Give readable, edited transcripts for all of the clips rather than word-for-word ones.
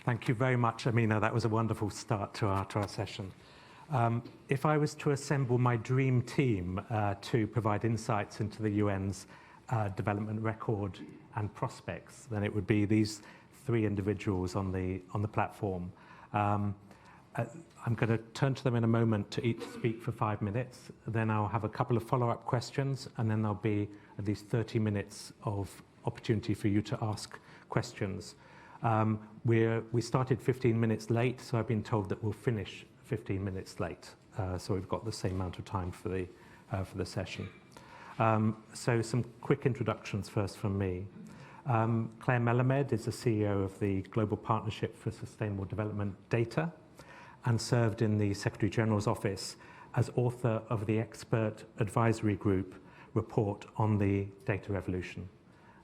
Thank you very much, Amina. That was a wonderful start to our session. If I was to assemble my dream team to provide insights into the UN's development record and prospects, then it would be these three individuals on the platform. I'm going to turn to them in a moment to each speak for 5 minutes. Then I'll have a couple of follow-up questions, and then there'll be at least 30 minutes of opportunity for you to ask questions. We started 15 minutes late, so I've been told that we'll finish 15 minutes late. So we've got the same amount of time for the session. So some quick introductions first from me. Claire Melamed is the CEO of the Global Partnership for Sustainable Development Data and served in the Secretary General's office as author of the Expert Advisory Group report on the data revolution.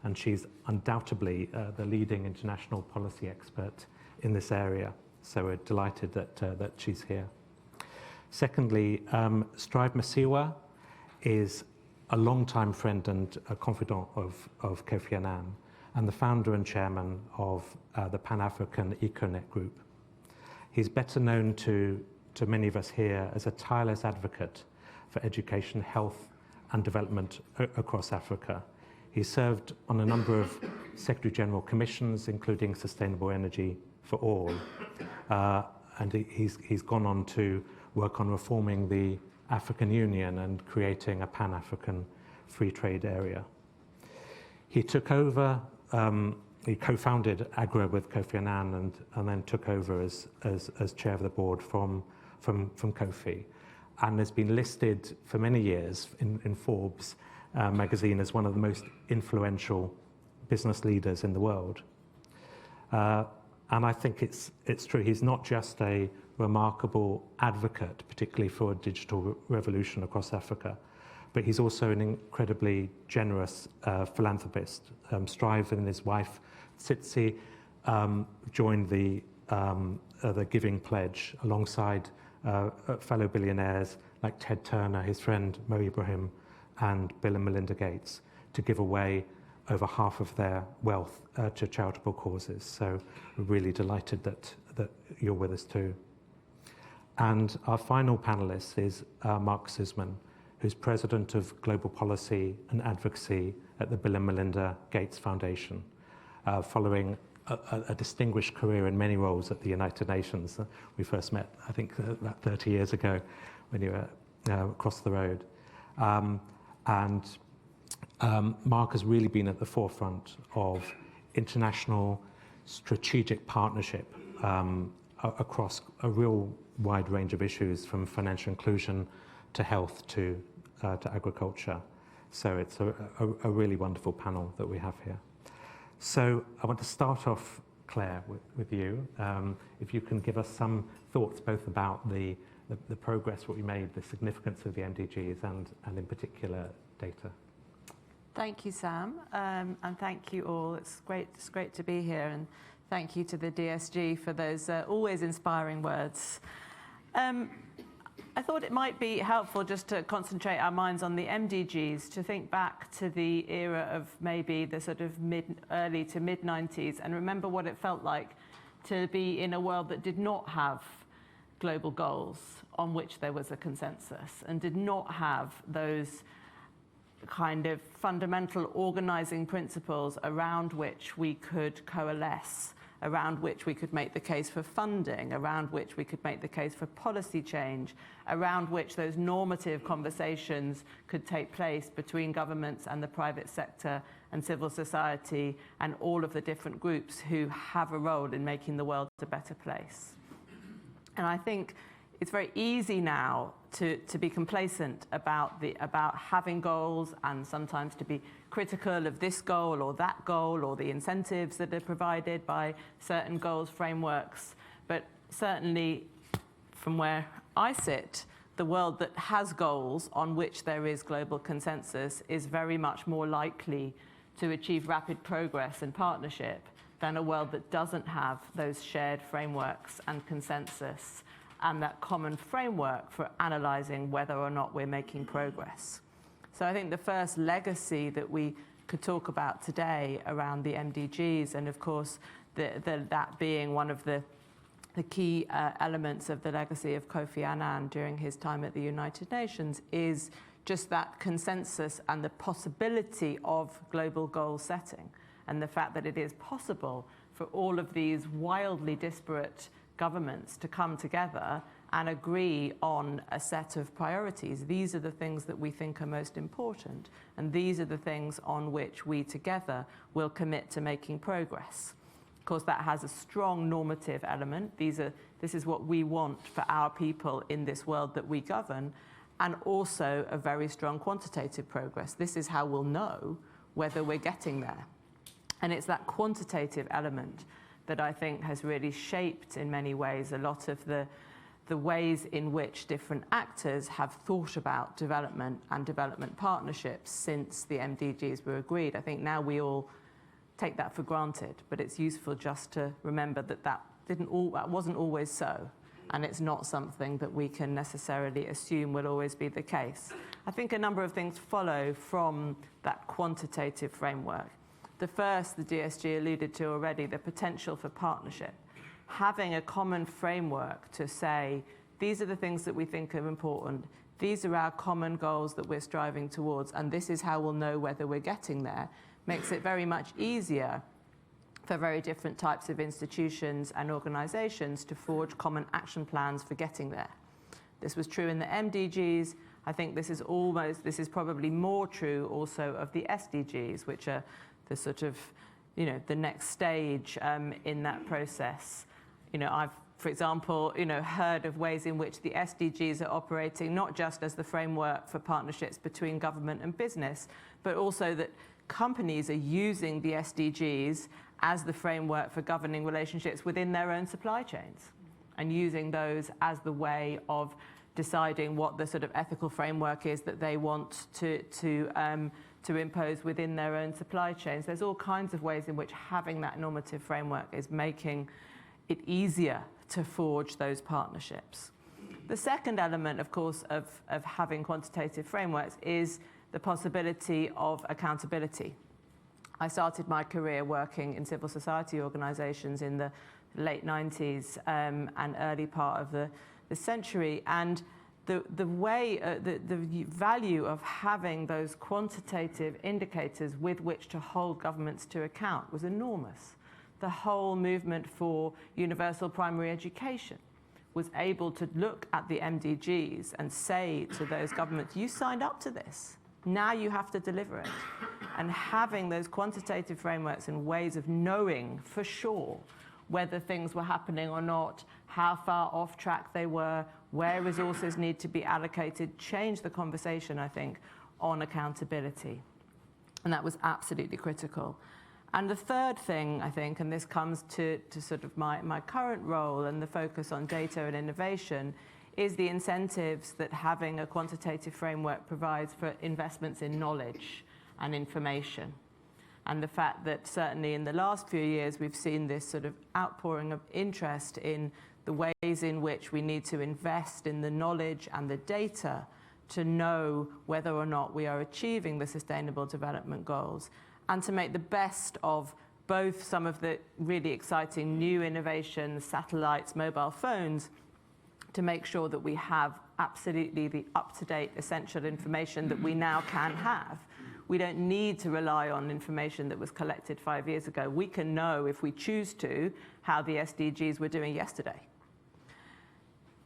And she's undoubtedly the leading international policy expert in this area. So we're delighted that she's here. Secondly, Strive Masiwa is a longtime friend and a confidant of Kofi Annan and the founder and chairman of the Pan-African EcoNet Group. He's better known to many of us here as a tireless advocate for education, health, and development across Africa. He served on a number of Secretary General commissions, including Sustainable Energy for All. And he's gone on to work on reforming the African Union and creating a Pan-African free trade area. He took over, he co-founded AGRA with Kofi Annan and then took over as chair of the board from Kofi, and has been listed for many years in Forbes magazine as one of the most influential business leaders in the world. And I think it's true. He's not just a remarkable advocate, particularly for a digital revolution across Africa, but he's also an incredibly generous philanthropist. Strive and his wife, Tsitsi, joined the Giving Pledge alongside fellow billionaires like Ted Turner, his friend Mo Ibrahim, and Bill and Melinda Gates to give away over half of their wealth to charitable causes. So we're really delighted that you're with us too. And our final panelist is Mark Suzman, who's president of Global Policy and Advocacy at the Bill and Melinda Gates Foundation, following a distinguished career in many roles at the United Nations. We first met, I think, about 30 years ago when you were across the road. Mark has really been at the forefront of international strategic partnership across a real wide range of issues, from financial inclusion to health to agriculture. So it's a really wonderful panel that we have here. So I want to start off, Claire, with you. If you can give us some thoughts both about the progress, what we made, the significance of the MDGs, and in particular data. Thank you, Sam, and thank you all. It's great to be here, and thank you to the DSG for those always inspiring words. I thought it might be helpful just to concentrate our minds on the MDGs, to think back to the era of maybe the sort of early to mid-90s, and remember what it felt like to be in a world that did not have global goals on which there was a consensus, and did not have those kind of fundamental organizing principles around which we could coalesce, around which we could make the case for funding, around which we could make the case for policy change, around which those normative conversations could take place between governments and the private sector and civil society and all of the different groups who have a role in making the world a better place. And I think it's very easy now to be complacent about having goals, and sometimes to be critical of this goal or that goal or the incentives that are provided by certain goals frameworks. But certainly from where I sit, the world that has goals on which there is global consensus is very much more likely to achieve rapid progress and partnership than a world that doesn't have those shared frameworks and consensus and that common framework for analysing whether or not we're making progress. So I think the first legacy that we could talk about today around the MDGs, and of course that being one of the key elements of the legacy of Kofi Annan during his time at the United Nations, is just that consensus and the possibility of global goal setting, and the fact that it is possible for all of these wildly disparate governments to come together and agree on a set of priorities. These are the things that we think are most important, and these are the things on which we together will commit to making progress. Of course, that has a strong normative element. This is what we want for our people in this world that we govern, and also a very strong quantitative progress. This is how we'll know whether we're getting there. And it's that quantitative element that I think has really shaped, in many ways, a lot of the ways in which different actors have thought about development and development partnerships since the MDGs were agreed. I think now we all take that for granted, but it's useful just to remember that wasn't always so, and it's not something that we can necessarily assume will always be the case. I think a number of things follow from that quantitative framework. The first, the DSG alluded to already, the potential for partnership. Having a common framework to say, these are the things that we think are important, these are our common goals that we're striving towards, and this is how we'll know whether we're getting there, makes it very much easier for very different types of institutions and organizations to forge common action plans for getting there. This was true in the MDGs. I think this is probably more true also of the SDGs, which are the sort of, the next stage in that process. I've, for example, heard of ways in which the SDGs are operating not just as the framework for partnerships between government and business, but also that companies are using the SDGs as the framework for governing relationships within their own supply chains, and using those as the way of deciding what the sort of ethical framework is that they want to impose within their own supply chains. There's all kinds of ways in which having that normative framework is making it easier to forge those partnerships. The second element, of course, of having quantitative frameworks is the possibility of accountability. I started my career working in civil society organizations in the late 90s and early part of the century, and the value of having those quantitative indicators with which to hold governments to account was enormous. The whole movement for universal primary education was able to look at the MDGs and say to those governments, you signed up to this, now you have to deliver it. And having those quantitative frameworks and ways of knowing for sure whether things were happening or not, how far off track they were, where resources need to be allocated, changed the conversation, I think, on accountability. And that was absolutely critical. And the third thing, I think, and this comes to sort of my current role and the focus on data and innovation, is the incentives that having a quantitative framework provides for investments in knowledge and information. And the fact that certainly in the last few years we've seen this sort of outpouring of interest in the ways in which we need to invest in the knowledge and the data to know whether or not we are achieving the Sustainable Development Goals, and to make the best of both some of the really exciting new innovations, satellites, mobile phones, to make sure that we have absolutely the up-to-date essential information that we now can have. We don't need to rely on information that was collected 5 years ago. We can know, if we choose to, how the SDGs were doing yesterday.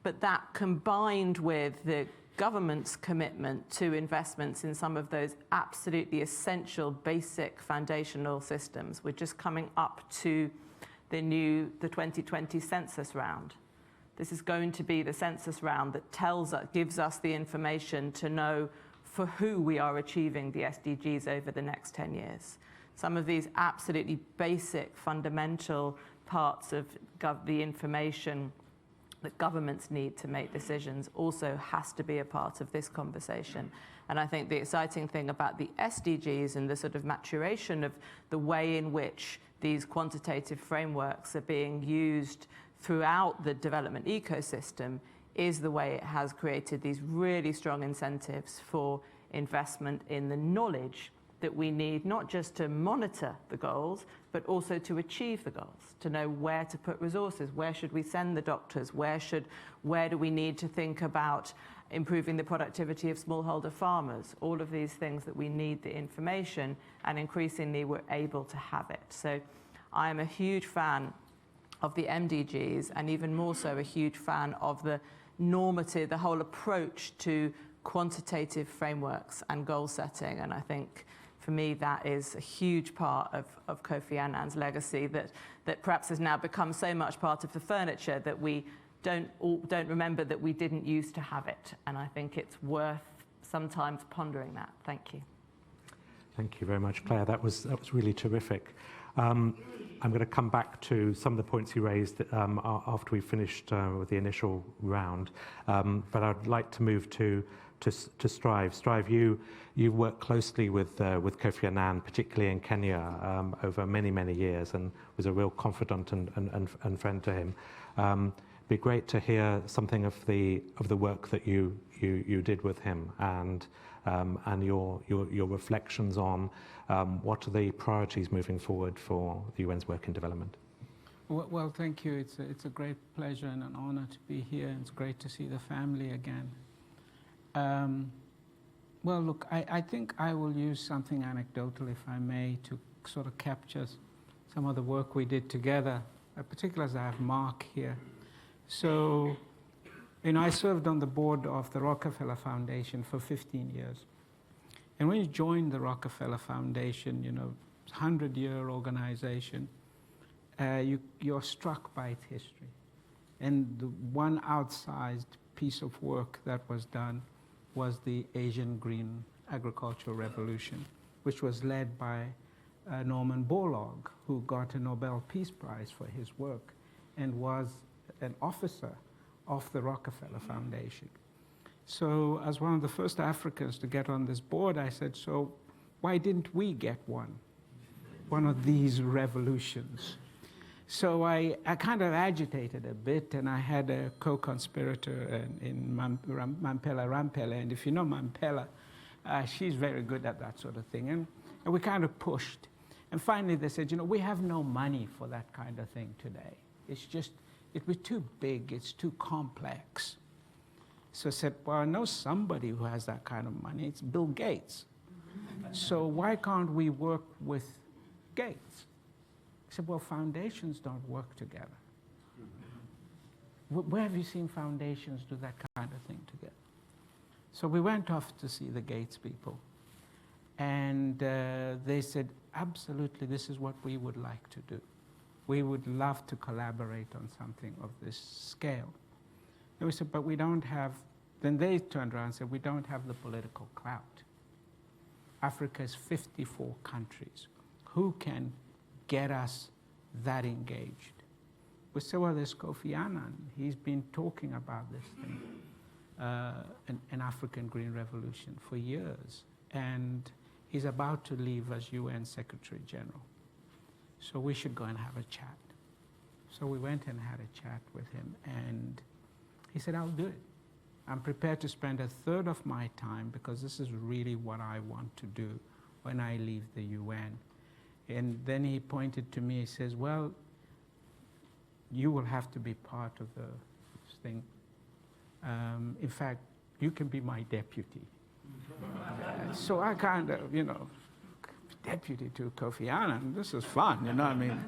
But that, combined with the government's commitment to investments in some of those absolutely essential, basic, foundational systems, we're just coming up to the 2020 census round. This is going to be the census round that gives us the information to know for who we are achieving the SDGs over the next 10 years. Some of these absolutely basic, fundamental parts of the information that governments need to make decisions also has to be a part of this conversation. And I think the exciting thing about the SDGs and the sort of maturation of the way in which these quantitative frameworks are being used throughout the development ecosystem is the way it has created these really strong incentives for investment in the knowledge that we need not just to monitor the goals, but also to achieve the goals, to know where to put resources, where should we send the doctors, where do we need to think about improving the productivity of smallholder farmers, all of these things that we need the information, and increasingly we're able to have it. So I am a huge fan of the MDGs, and even more so a huge fan of the normative, the whole approach to quantitative frameworks and goal setting. And I think for me that is a huge part of Kofi Annan's legacy that perhaps has now become so much part of the furniture that we don't remember that we didn't used to have it. And I think it's worth sometimes pondering that. Thank you. Thank you very much, Claire. That was really terrific. I'm going to come back to some of the points you raised after we finished with the initial round, but I'd like to move to Strive. Strive, you worked closely with Kofi Annan, particularly in Kenya, over many years, and was a real confidant and friend to him. It'd be great to hear something of the work that you did with him, and your reflections on what are the priorities moving forward for the UN's work in development. Well, thank you. It's a great pleasure and an honor to be here. It's great to see the family again. Well, look, I think I will use something anecdotal, if I may, to sort of capture some of the work we did together, particularly as I have Mark here. So, I served on the board of the Rockefeller Foundation for 15 years. And when you join the Rockefeller Foundation, 100-year organization, you're struck by its history. And the one outsized piece of work that was done was the Asian Green Agricultural Revolution, which was led by Norman Borlaug, who got a Nobel Peace Prize for his work and was an officer of the Rockefeller Foundation. So as one of the first Africans to get on this board, I said, so why didn't we get one of these revolutions? So I kind of agitated a bit, and I had a co-conspirator in Mampela Rampela, and if you know Mampela, she's very good at that sort of thing, and we kind of pushed. And finally they said, we have no money for that kind of thing today. It was too big, it's too complex. So I said, well, I know somebody who has that kind of money, it's Bill Gates. So why can't we work with Gates? I said, well, foundations don't work together. Where have you seen foundations do that kind of thing together? So we went off to see the Gates people. And they said, absolutely, this is what we would like to do. We would love to collaborate on something of this scale. And we said, but we don't have, then they turned around and said, we don't have the political clout. Africa is 54 countries. Who can get us that engaged? We said, well, there's Kofi Annan. He's been talking about this thing, an African Green Revolution for years. And he's about to leave as UN Secretary General. So we should go and have a chat. So we went and had a chat with him, and he said, I'll do it. I'm prepared to spend a third of my time because this is really what I want to do when I leave the UN. And then he pointed to me, he says, well, you will have to be part of the thing. In fact, you can be my deputy. So I kind of, deputy to Kofi Annan, this is fun, I mean,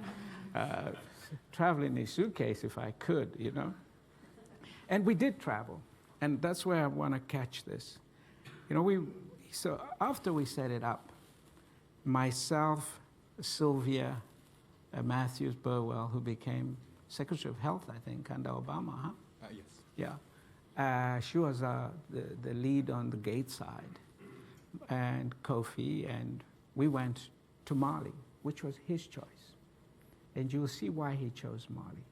travel in a suitcase if I could, And we did travel, and that's where I want to catch this. So after we set it up, myself, Sylvia Matthews Burwell, who became Secretary of Health, I think, under Obama, huh? Yes. Yeah. She was the lead on the Gates side, and Kofi, and we went to Mali, which was his choice. And you'll see why he chose Mali.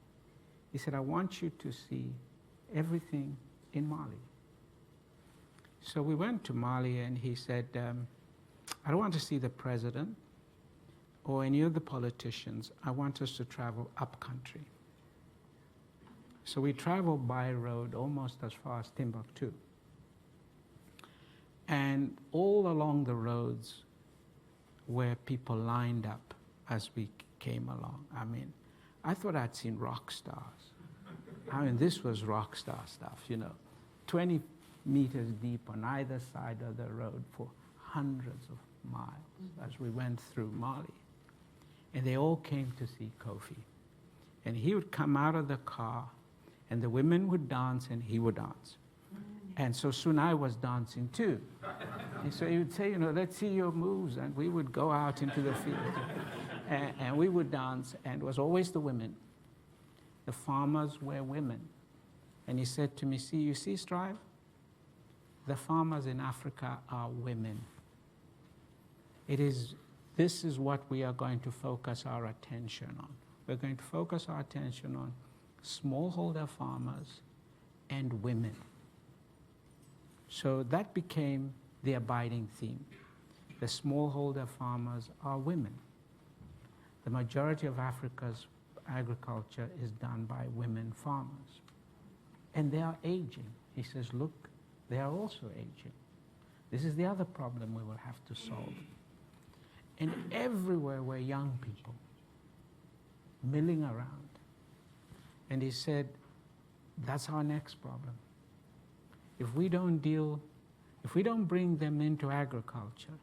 He said, I want you to see everything in Mali. So we went to Mali, and he said, I don't want to see the president or any of the politicians. I want us to travel up country. So we traveled by road almost as far as Timbuktu. And all along the roads, where people lined up as we came along. I mean, I thought I'd seen rock stars. I mean, this was rock star stuff, 20 meters deep on either side of the road for hundreds of miles as we went through Mali. And they all came to see Kofi. And he would come out of the car, and the women would dance, and he would dance. And so soon I was dancing too. And so he would say, let's see your moves. And we would go out into the field. And we would dance, and it was always the women. The farmers were women. And he said to me, you see, Strive? The farmers in Africa are women. This is what we are going to focus our attention on. We're going to focus our attention on smallholder farmers and women. So that became the abiding theme. The smallholder farmers are women. The majority of Africa's agriculture is done by women farmers. And they are aging. He says, look, they are also aging. This is the other problem we will have to solve. And everywhere were young people milling around. And he said, that's our next problem. If we don't bring them into agriculture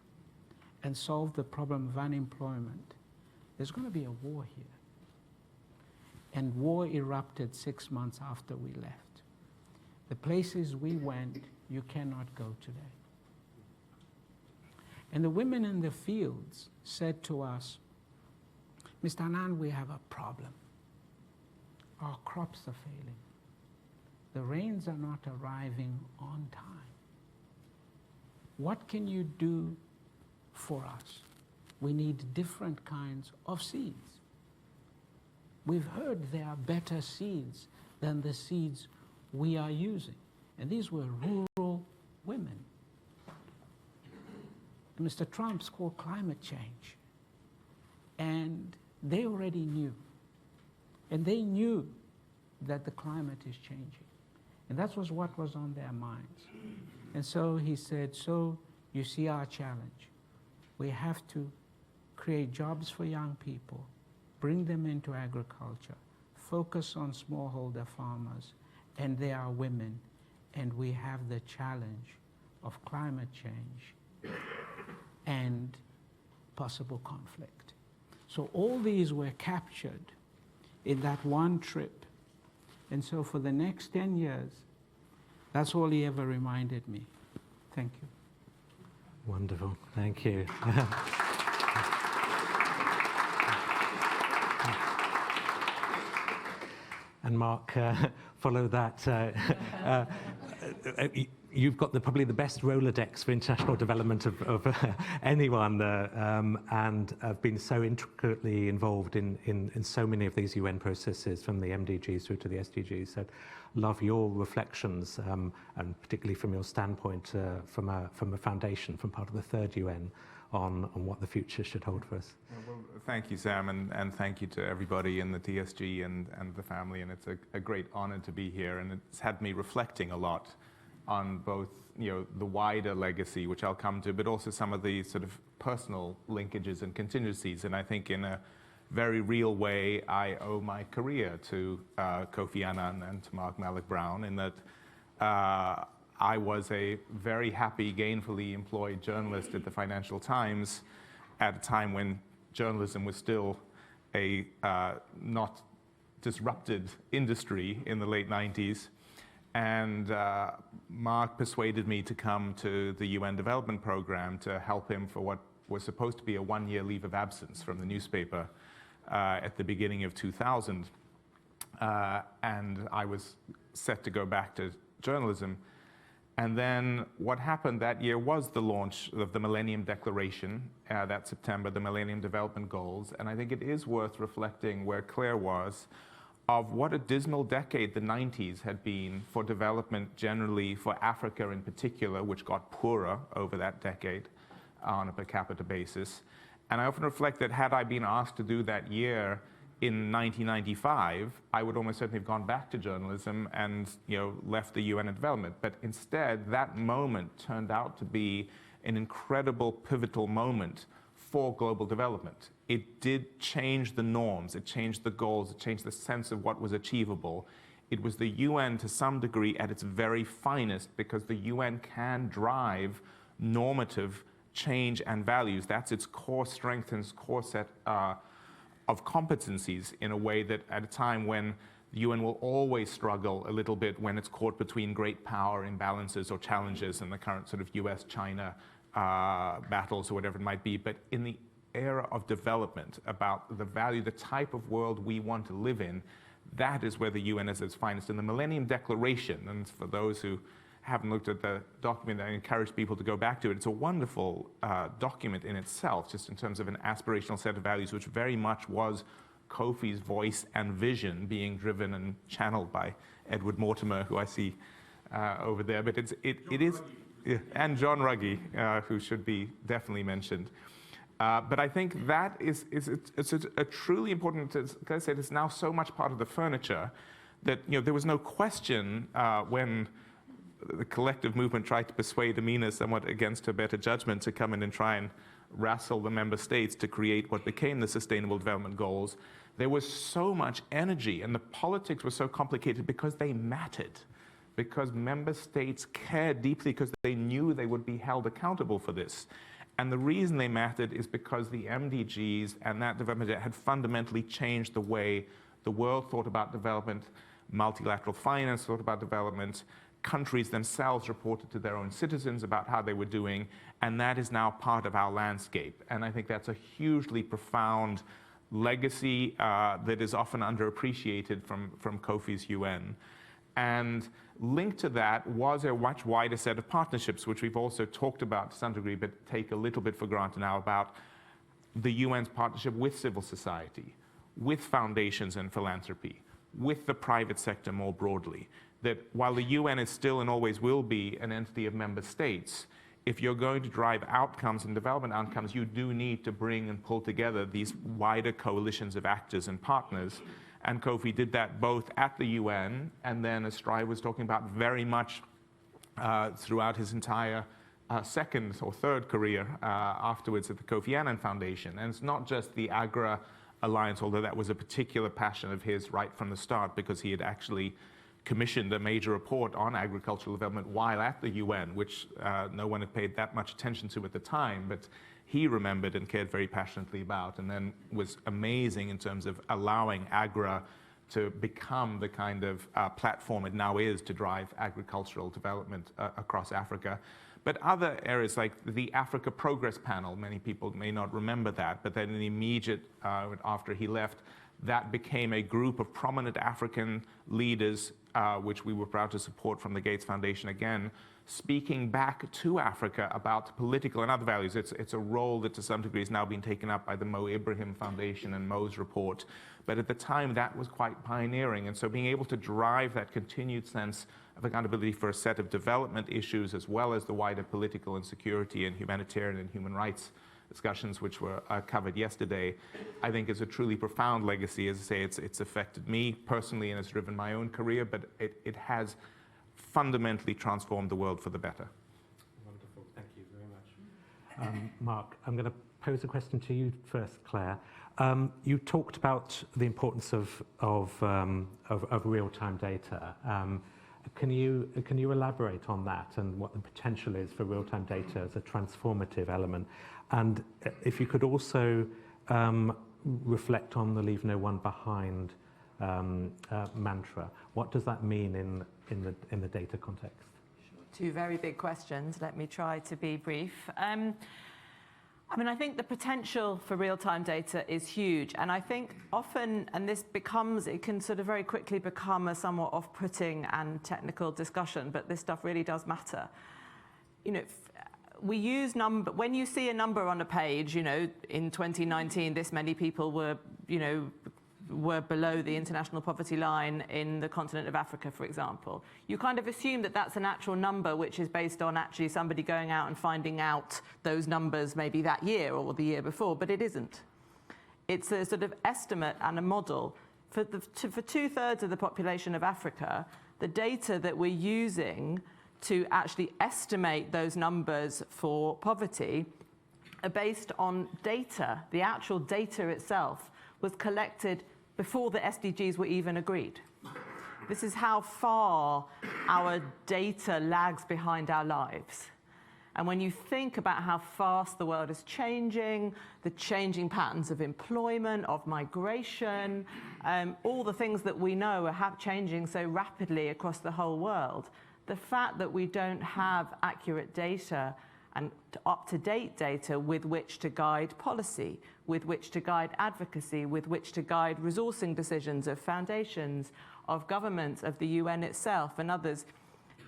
and solve the problem of unemployment, there's going to be a war here. And war erupted 6 months after we left. The places we went, you cannot go today. And the women in the fields said to us, Mr. Annan, we have a problem. Our crops are failing. The rains are not arriving on time. What can you do for us? We need different kinds of seeds. We've heard there are better seeds than the seeds we are using. And these were rural women. And Mr. Trump's called climate change. And they already knew. And they knew that the climate is changing. And that was what was on their minds. And so he said, so you see our challenge. We have to create jobs for young people, bring them into agriculture, focus on smallholder farmers, and they are women. And we have the challenge of climate change and possible conflict. So all these were captured in that one trip. And so for the next 10 years, that's all he ever reminded me. Thank you. Wonderful. Thank you. And Mark, follow that. You've got probably the best Rolodex for international development of anyone, and have been so intricately involved in so many of these UN processes, from the MDGs through to the SDGs. So love your reflections, and particularly from your standpoint, from a foundation, from part of the third UN, on what the future should hold for us. Well, thank you, Sam, and thank you to everybody in the DSG and the family. And it's a great honor to be here, and it's had me reflecting a lot on both, the wider legacy, which I'll come to, but also some of the sort of personal linkages and contingencies. And I think in a very real way, I owe my career to Kofi Annan and to Mark Malloch-Brown, in that I was a very happy, gainfully employed journalist at the Financial Times at a time when journalism was still a not disrupted industry in the late 90s. And Mark persuaded me to come to the UN Development Program to help him for what was supposed to be a one-year leave of absence from the newspaper at the beginning of 2000. And I was set to go back to journalism. And then what happened that year was the launch of the Millennium Declaration, that September, the Millennium Development Goals. And I think it is worth reflecting where Claire was, of what a dismal decade the 90s had been for development generally, for Africa in particular, which got poorer over that decade on a per capita basis. And I often reflect that had I been asked to do that year in 1995, I would almost certainly have gone back to journalism and left the UN and development. But instead, that moment turned out to be an incredible pivotal moment for global development. It did change the norms, it changed the goals, it changed the sense of what was achievable. It was the UN to some degree at its very finest, because the UN can drive normative change and values. That's its core strength and its core set of competencies, in a way that at a time when the UN will always struggle a little bit when it's caught between great power imbalances or challenges in the current sort of US-China battles or whatever it might be. But in the era of development, about the value, the type of world we want to live in, that is where the UN is at its finest. In the Millennium Declaration, and for those who haven't looked at the document, I encourage people to go back to it. It's a wonderful document in itself, just in terms of an aspirational set of values, which very much was Kofi's voice and vision being driven and channeled by Edward Mortimer, who I see over there. But it is, yeah, and John Ruggie, who should be definitely mentioned. But I think that it's a truly important, as I said, it's now so much part of the furniture that, you know, there was no question when the collective movement tried to persuade Amina, somewhat against her better judgment, to come in and try and wrestle the member states to create what became the Sustainable Development Goals. There was so much energy, and the politics was so complicated because they mattered, because member states cared deeply, because they knew they would be held accountable for this. And the reason they mattered is because the MDGs and that development had fundamentally changed the way the world thought about development, multilateral finance thought about development, countries themselves reported to their own citizens about how they were doing, and that is now part of our landscape. And I think that's a hugely profound legacy that is often underappreciated from Kofi's UN. And linked to that was a much wider set of partnerships, which we've also talked about to some degree, but take a little bit for granted now, about the UN's partnership with civil society, with foundations and philanthropy, with the private sector more broadly. That while the UN is still and always will be an entity of member states, if you're going to drive outcomes and development outcomes, you do need to bring and pull together these wider coalitions of actors and partners. And Kofi did that both at the UN, and then, as Stry was talking about, very much throughout his entire second or third career afterwards at the Kofi Annan Foundation. And it's not just the Agra Alliance, although that was a particular passion of his right from the start, because he had actually commissioned a major report on agricultural development while at the UN, which no one had paid that much attention to at the time, but he remembered and cared very passionately about, and then was amazing in terms of allowing Agra to become the kind of platform it now is to drive agricultural development across Africa. But other areas like the Africa Progress Panel, many people may not remember that, but then in the immediate, after he left, that became a group of prominent African leaders, which we were proud to support from the Gates Foundation again, speaking back to Africa about political and other values. It's a role that to some degree has now been taken up by the Mo Ibrahim Foundation and Mo's report. But at the time, that was quite pioneering. And so being able to drive that continued sense of accountability for a set of development issues, as well as the wider political and security and humanitarian and human rights discussions, which were covered yesterday, I think is a truly profound legacy. As I say, it's affected me personally and has driven my own career, but it has fundamentally transformed the world for the better. Wonderful, thank you very much. Mark, I'm going to pose a question to you first, Claire. You talked about the importance of real-time data. Can you elaborate on that and what the potential is for real-time data as a transformative element? And if you could also reflect on the leave no one behind mantra. What does that mean in the data context? Two very big questions. Let me try to be brief. I mean, I think the potential for real-time data is huge. And I think often, and it can sort of very quickly become a somewhat off-putting and technical discussion, but this stuff really does matter. You know, we use when you see a number on a page, you know, in 2019, this many people were below the international poverty line in the continent of Africa, for example. You kind of assume that that's an actual number which is based on actually somebody going out and finding out those numbers maybe that year or the year before, but it isn't. It's a sort of estimate and a model. For 2/3 of the population of Africa, the data that we're using to actually estimate those numbers for poverty are based on data. The actual data itself was collected before the SDGs were even agreed. This is how far our data lags behind our lives. And when you think about how fast the world is changing, the changing patterns of employment, of migration, all the things that we know are changing so rapidly across the whole world, the fact that we don't have accurate data and up-to-date data with which to guide policy, with which to guide advocacy, with which to guide resourcing decisions of foundations, of governments, of the UN itself and others,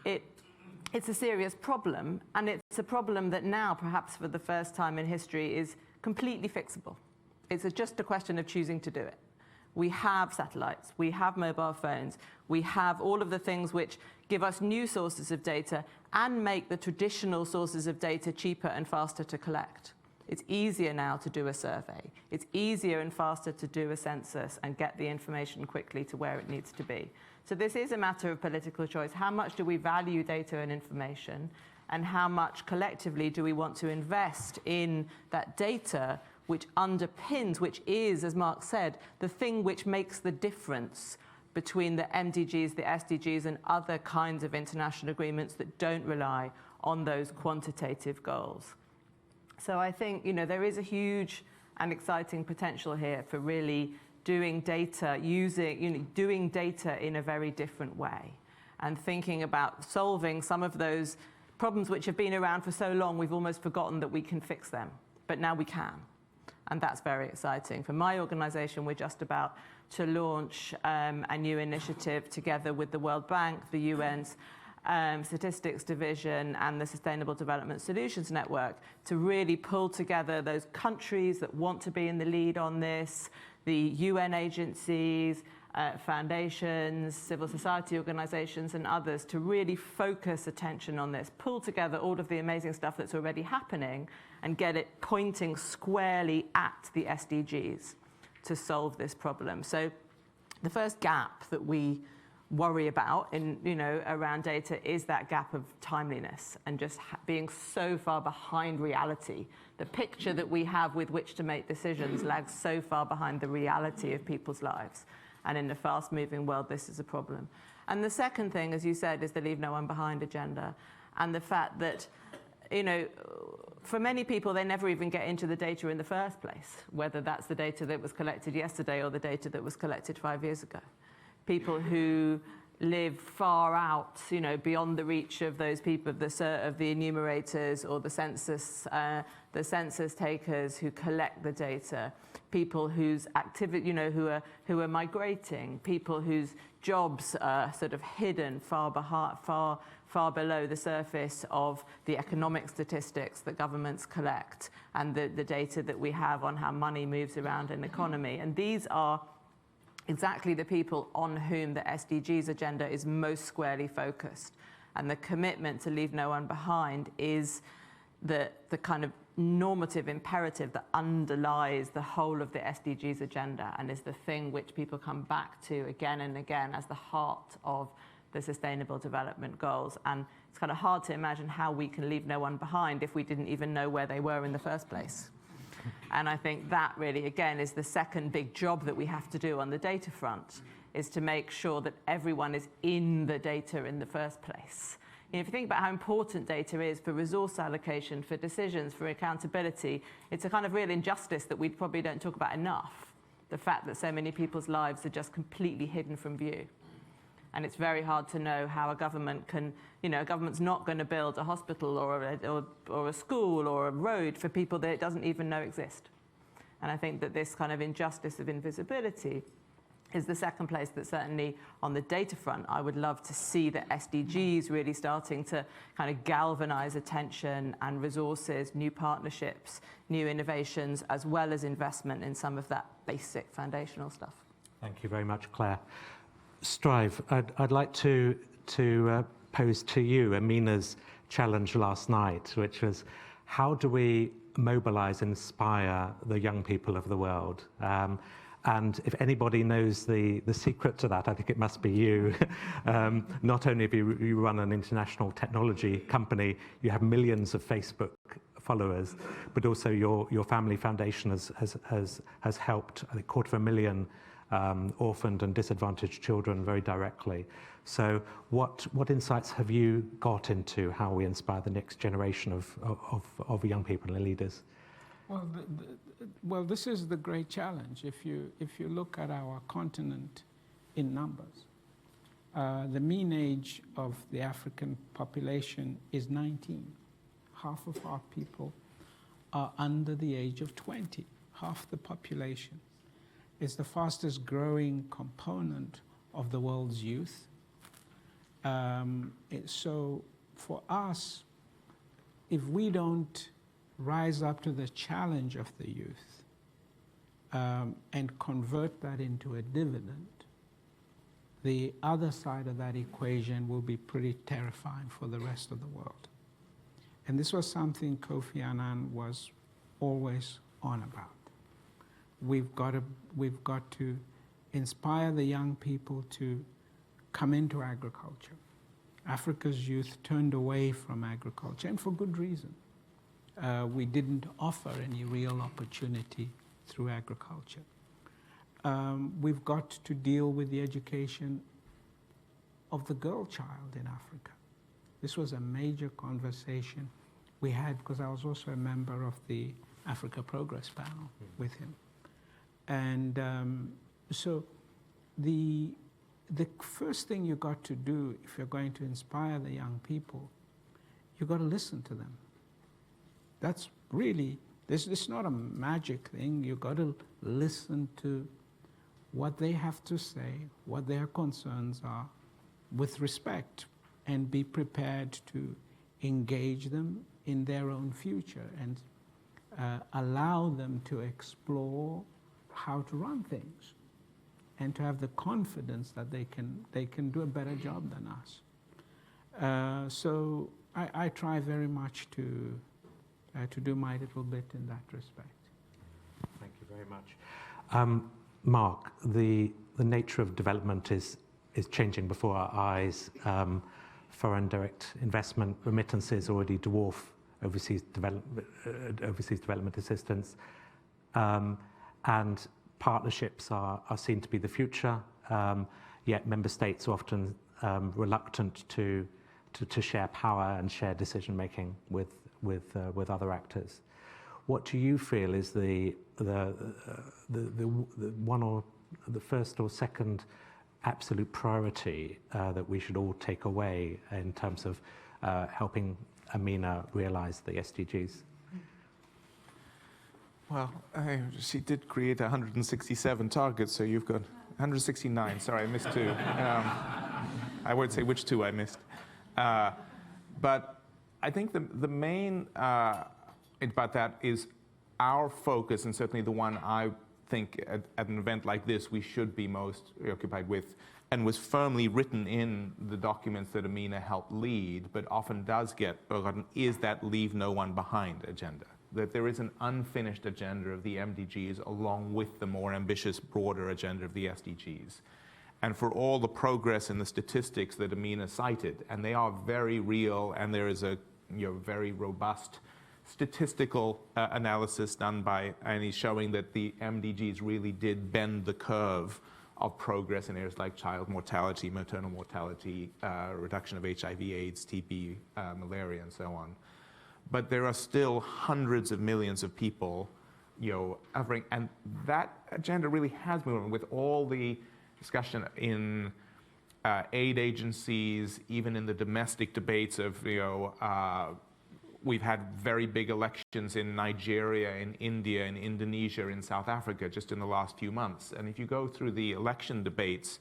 it's a serious problem, and it's a problem that now, perhaps for the first time in history, is completely fixable. It's just a question of choosing to do it. We have satellites, we have mobile phones, we have all of the things which give us new sources of data and make the traditional sources of data cheaper and faster to collect. It's easier now to do a survey. It's easier and faster to do a census and get the information quickly to where it needs to be. So this is a matter of political choice. How much do we value data and information, and how much collectively do we want to invest in that data which underpins, which is, as Mark said, the thing which makes the difference between the MDGs, the SDGs, and other kinds of international agreements that don't rely on those quantitative goals. So I think, there is a huge and exciting potential here for really doing data, doing data in a very different way, and thinking about solving some of those problems which have been around for so long we've almost forgotten that we can fix them, but now we can. And that's very exciting. For my organization, we're just about to launch a new initiative together with the World Bank, the UN's Statistics Division and the Sustainable Development Solutions Network to really pull together those countries that want to be in the lead on this, the UN agencies, foundations, civil society organizations and others to really focus attention on this, pull together all of the amazing stuff that's already happening and get it pointing squarely at the SDGs to solve this problem. So the first gap that we worry about around data is that gap of timeliness and just being so far behind reality. The picture that we have with which to make decisions lags so far behind the reality of people's lives. And in a fast-moving world, this is a problem. And the second thing, as you said, is the Leave No One Behind agenda, and the fact that, for many people, they never even get into the data in the first place, whether that's the data that was collected yesterday or the data that was collected 5 years ago. People who live far out, beyond the reach of those people, of the enumerators or the census takers who collect the data, people whose activity, who are migrating, people whose jobs are sort of hidden far below the surface of the economic statistics that governments collect and the data that we have on how money moves around in the economy. And these are exactly the people on whom the SDGs agenda is most squarely focused. And the commitment to leave no one behind is the kind of normative imperative that underlies the whole of the SDGs agenda and is the thing which people come back to again and again as the heart of the Sustainable Development Goals. And it's kind of hard to imagine how we can leave no one behind if we didn't even know where they were in the first place. And I think that really, again, is the second big job that we have to do on the data front, is to make sure that everyone is in the data in the first place. If you think about how important data is for resource allocation, for decisions, for accountability, it's a kind of real injustice that we probably don't talk about enough, the fact that so many people's lives are just completely hidden from view. And it's very hard to know how a government can, a government's not going to build a hospital or a school or a road for people that it doesn't even know exist. And I think that this kind of injustice of invisibility is the second place that certainly on the data front, I would love to see the SDGs really starting to kind of galvanize attention and resources, new partnerships, new innovations, as well as investment in some of that basic foundational stuff. Thank you very much, Claire. Strive, I'd like to pose to you Amina's challenge last night, which was how do we mobilize, inspire the young people of the world? And if anybody knows the secret to that, I think it must be you. Not only have you run an international technology company, you have millions of Facebook followers, but also your family foundation has helped, I think, 250,000 orphaned and disadvantaged children very directly. So what insights have you got into how we inspire the next generation of young people and leaders? Well, this is the great challenge. If you look at our continent in numbers, the mean age of the African population is 19. Half of our people are under the age of 20, half the population. It's the fastest growing component of the world's youth. So for us, if we don't rise up to the challenge of the youth and convert that into a dividend, the other side of that equation will be pretty terrifying for the rest of the world. And this was something Kofi Annan was always on about. We've got to inspire the young people to come into agriculture. Africa's youth turned away from agriculture, and for good reason. We didn't offer any real opportunity through agriculture. We've got to deal with the education of the girl child in Africa. This was a major conversation we had, because I was also a member of the Africa Progress panel with him. And so the first thing you got to do if you're going to inspire the young people, you've got to listen to them. That's really, this is not a magic thing. You've got to listen to what they have to say, what their concerns are, with respect, and be prepared to engage them in their own future and allow them to explore how to run things and to have the confidence that they can do a better job than us. So I try very much to do my little bit in that respect. Thank you very much. Mark, the nature of development is changing before our eyes. Foreign direct investment remittances already dwarf overseas development assistance, and partnerships are seen to be the future. Yet member states are often reluctant to share power and share decision making with other actors. What do you feel is the one or the first or second absolute priority that we should all take away in terms of helping Amina realize the SDGs? Well, she did create 167 targets, so you've got 169. Sorry, I missed two. I won't say which two I missed. But I think the main about that is our focus, and certainly the one I think at an event like this we should be most preoccupied with, and was firmly written in the documents that Amina helped lead, but often does get forgotten, is that leave no one behind agenda. That there is an unfinished agenda of the MDGs along with the more ambitious, broader agenda of the SDGs. And for all the progress in the statistics that Amina cited, and they are very real, and there is a very robust statistical analysis done by Annie showing that the MDGs really did bend the curve of progress in areas like child mortality, maternal mortality, reduction of HIV/AIDS, TB, malaria, and so on. But there are still hundreds of millions of people, suffering, and that agenda really has moved on with all the discussion in aid agencies, even in the domestic debates of, we've had very big elections in Nigeria, in India, in Indonesia, in South Africa just in the last few months. And if you go through the election debates,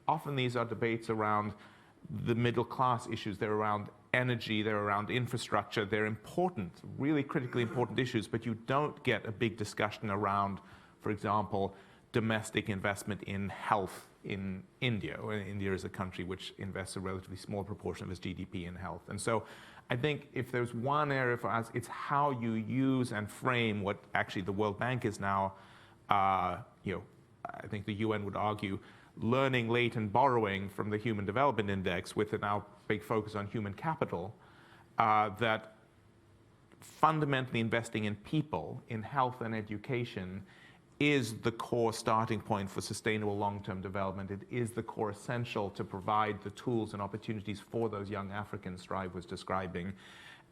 often these are debates around the middle class issues. They're around energy, they're around infrastructure. They're important, really critically important issues, but you don't get a big discussion around, for example, domestic investment in health in India. India is a country which invests a relatively small proportion of its GDP in health. And so I think if there's one area for us, it's how you use and frame what actually the World Bank is now, I think the UN would argue, learning late and borrowing from the Human Development Index with a now big focus on human capital, that fundamentally investing in people, in health and education, is the core starting point for sustainable long-term development. It is the core essential to provide the tools and opportunities for those young Africans Strive was describing.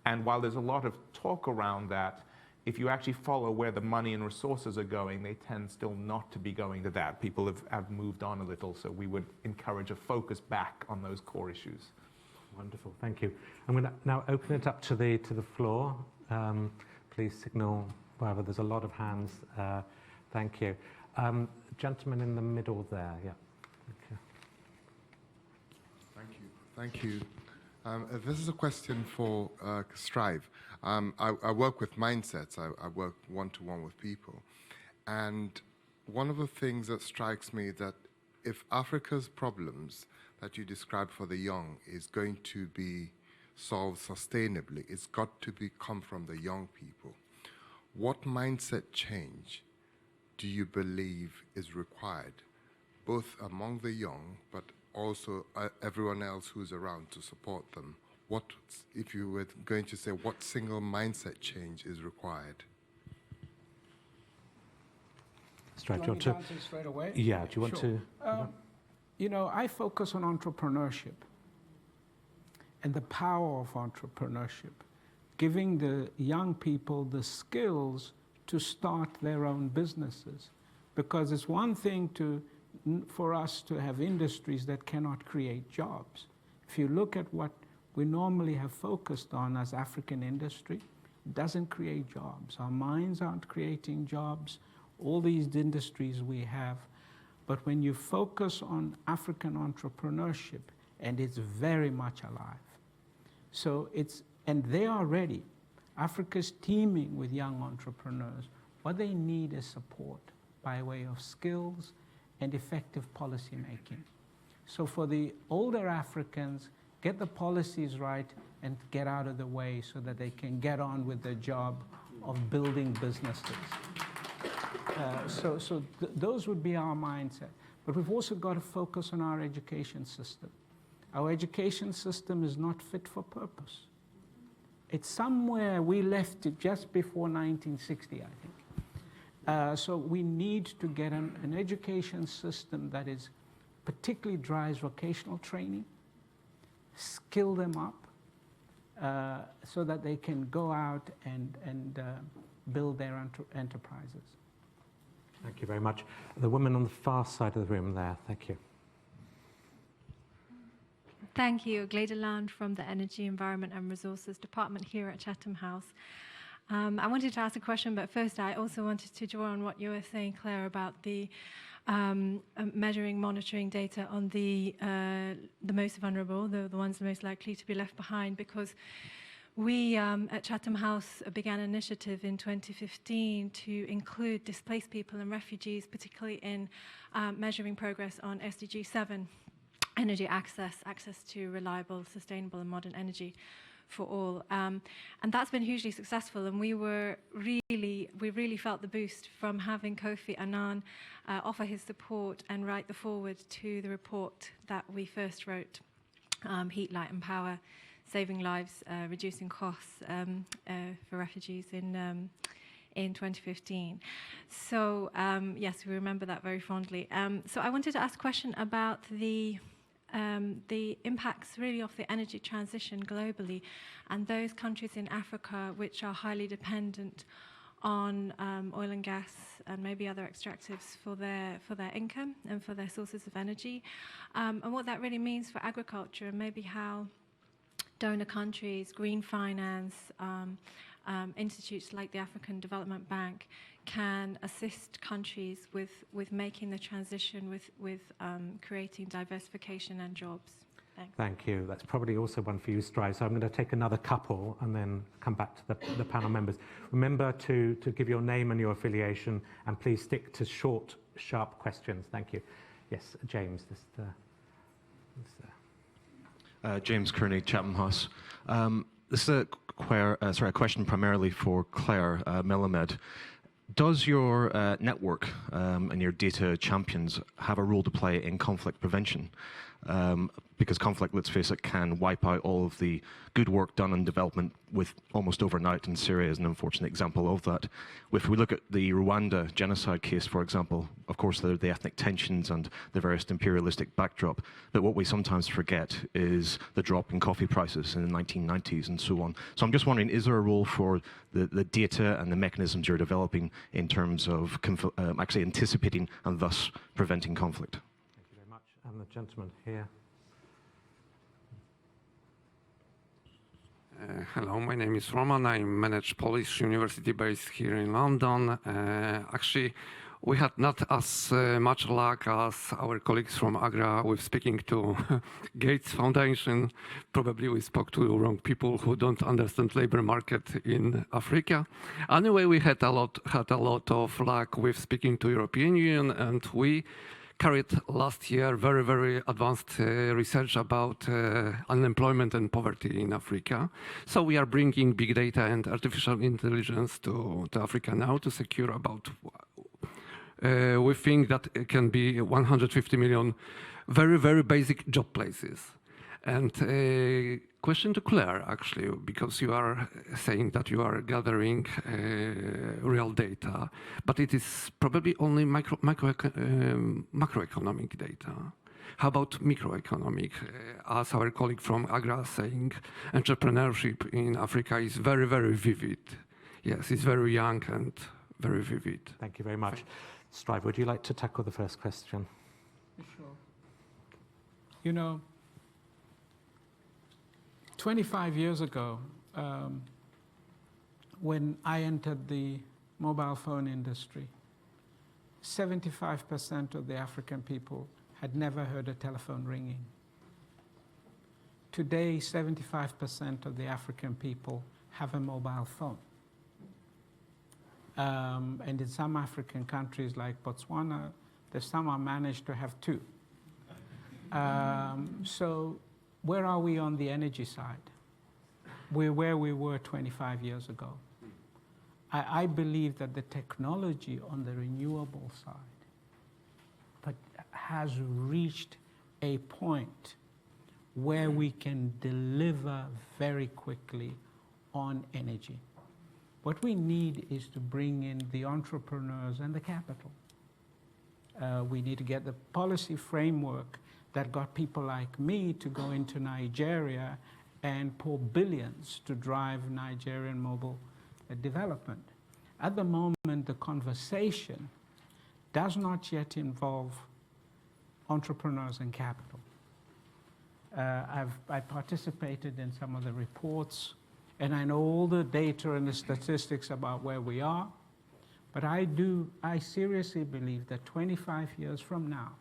And while there's a lot of talk around that, if you actually follow where the money and resources are going, they tend still not to be going to that. People have moved on a little, so we would encourage a focus back on those core issues. Wonderful, thank you. I'm going to now open it up to the floor. Please signal wherever there's a lot of hands. Thank you. Gentleman in the middle there, yeah. Okay. Thank you. This is a question for Strive. I work with mindsets. I work one-to-one with people. And one of the things that strikes me that if Africa's problems that you described for the young is going to be solved sustainably, it's got to come from the young people. What mindset change do you believe is required, both among the young, but also everyone else who's around to support them? What, if you were going to say, what single mindset change is required? Do you want me to answer straight away? Yeah, do you want Sure. to? You know, I focus on entrepreneurship and the power of entrepreneurship, giving the young people the skills to start their own businesses. Because it's one thing for us to have industries that cannot create jobs. If you look at what we normally have focused on as African industry, it doesn't create jobs. Our mines aren't creating jobs, all these industries we have. But when you focus on African entrepreneurship, and it's very much alive. So and they are ready. Africa's teeming with young entrepreneurs. What they need is support by way of skills and effective policy making. So for the older Africans, get the policies right and get out of the way so that they can get on with the job of building businesses. Those would be our mindset. But we've also got to focus on our education system. Our education system is not fit for purpose. It's somewhere we left it just before 1960, I think. So we need to get an education system that is particularly drives vocational training, skill them up so that they can go out and build their enterprises. Thank you very much. The woman on the far side of the room there, thank you. Thank you. Gleda Land from the Energy, Environment and Resources Department here at Chatham House. I wanted to ask a question, but first I also wanted to draw on what you were saying, Claire, about the measuring, monitoring data on the most vulnerable, the ones most likely to be left behind, because we at Chatham House began an initiative in 2015 to include displaced people and refugees, particularly in measuring progress on SDG 7, energy access to reliable, sustainable and modern energy for all. And that's been hugely successful, and we really felt the boost from having Kofi Annan offer his support and write the foreword to the report that we first wrote, Heat, Light and Power, Saving Lives, Reducing Costs for Refugees in 2015. So yes, we remember that very fondly. So I wanted to ask a question about the impacts really of the energy transition globally, and those countries in Africa which are highly dependent on oil and gas and maybe other extractives for their income and for their sources of energy, and what that really means for agriculture, and maybe how donor countries, green finance, institutes like the African Development Bank can assist countries with making the transition, with creating diversification and jobs. Thanks. Thank you. That's probably also one for you, Strive. So I'm going to take another couple and then come back to the panel members. Remember to give your name and your affiliation, and please stick to short, sharp questions. Thank you. Yes, James. James Kearney, Chatham House. This is a question primarily for Claire Melamed. Does your network and your data champions have a role to play in conflict prevention? because conflict, let's face it, can wipe out all of the good work done in development with almost overnight, and Syria is an unfortunate example of that. If we look at the Rwanda genocide case, for example, of course there are the ethnic tensions and the various imperialistic backdrop, but what we sometimes forget is the drop in coffee prices in the 1990s and so on. So I'm just wondering, is there a role for the data and the mechanisms you're developing in terms of actually anticipating and thus preventing conflict? Thank you very much. And the gentleman here. Hello, my name is Roman. I manage Polish university based here in London. Actually, we had not as much luck as our colleagues from Agra with speaking to Gates Foundation. Probably we spoke to wrong people who don't understand labor market in Africa. Anyway, we had a lot of luck with speaking to European Union, and we carried last year very advanced research about unemployment and poverty in Africa. So we are bringing big data and artificial intelligence to Africa now to secure about, we think that it can be 150 million very basic job places. And question to Claire, actually, because you are saying that you are gathering real data, but it is probably only macroeconomic data. How about microeconomic? As our colleague from Agra saying, entrepreneurship in Africa is very vivid. Yes, it's very young and very vivid. Thank you very much. Strive, would you like to tackle the first question? Sure. You know, 25 years ago, when I entered the mobile phone industry, 75% of the African people had never heard a telephone ringing. Today, 75% of the African people have a mobile phone. And in some African countries like Botswana, there's some are managed to have two. So where are we on the energy side? We're where we were 25 years ago. I believe that the technology on the renewable side has reached a point where we can deliver very quickly on energy. What we need is to bring in the entrepreneurs and the capital. We need to get the policy framework that got people like me to go into Nigeria and pour billions to drive Nigerian mobile development. At the moment, the conversation does not yet involve entrepreneurs and capital. I participated in some of the reports, and I know all the data and the statistics about where we are, but I seriously believe that 25 years from now,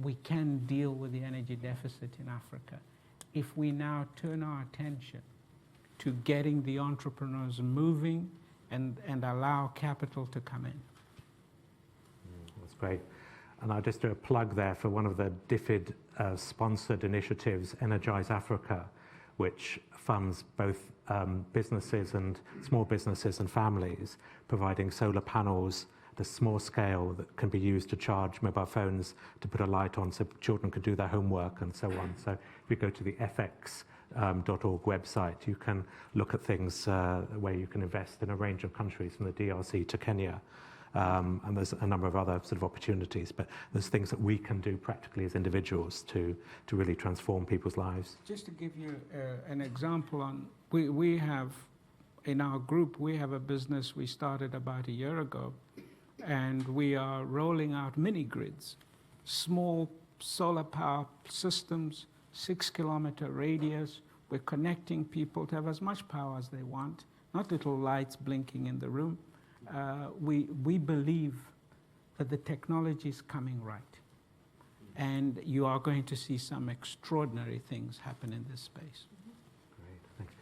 we can deal with the energy deficit in Africa if we now turn our attention to getting the entrepreneurs moving and allow capital to come in. That's great. And I'll just do a plug there for one of the DFID sponsored initiatives, Energize Africa, which funds both businesses and small businesses and families, providing solar panels at a small scale that can be used to charge mobile phones to put a light on so children can do their homework and so on. So if you go to the fx.org website, you can look at things where you can invest in a range of countries from the DRC to Kenya. And there's a number of other sort of opportunities, but there's things that we can do practically as individuals to really transform people's lives. Just to give you an example on, we have, in our group, we have a business we started about a year ago, and we are rolling out mini grids, small solar power systems, 6-kilometer radius. We're connecting people to have as much power as they want, not little lights blinking in the room. We believe that the technology is coming right, and you are going to see some extraordinary things happen in this space. Great, thanks.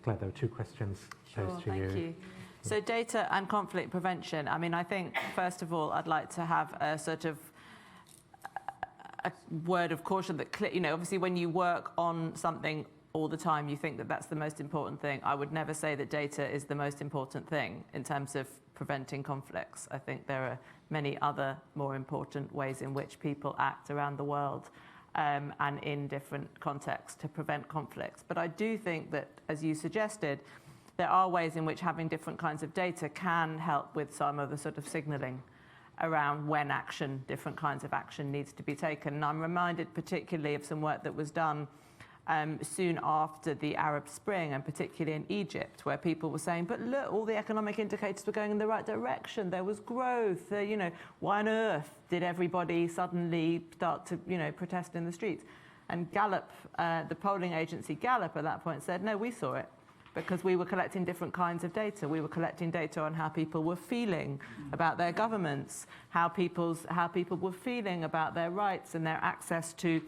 Claire, there were two questions posed to Thank you. So data and conflict prevention. I mean, I think, first of all, I'd like to have a sort of a word of caution that, obviously when you work on something all the time, you think that that's the most important thing. I would never say that data is the most important thing in terms of preventing conflicts. I think there are many other more important ways in which people act around the world. and in different contexts to prevent conflicts. But I do think that, as you suggested, there are ways in which having different kinds of data can help with some of the sort of signalling around when different kinds of action needs to be taken. And I'm reminded particularly of some work that was done soon after the Arab Spring, and particularly in Egypt, where people were saying, but look, all the economic indicators were going in the right direction. There was growth. Why on earth did everybody suddenly start to, protest in the streets? And Gallup, the polling agency Gallup at that point said, no, we saw it, because we were collecting different kinds of data. We were collecting data on how people were feeling about their governments, how people were feeling about their rights and their access to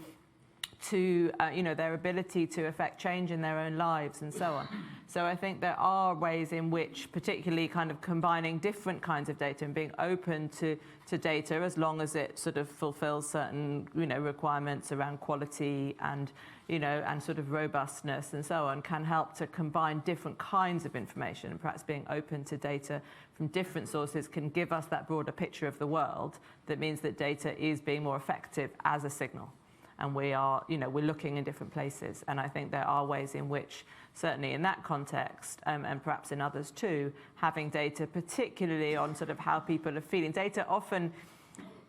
their ability to affect change in their own lives and so on. So I think there are ways in which, particularly kind of combining different kinds of data and being open to data, as long as it sort of fulfills certain requirements around quality and and sort of robustness and so on, can help to combine different kinds of information. And perhaps being open to data from different sources can give us that broader picture of the world. That means that data is being more effective as a signal. And we are, we're looking in different places. And I think there are ways in which, certainly in that context, and perhaps in others too, having data, particularly on sort of how people are feeling.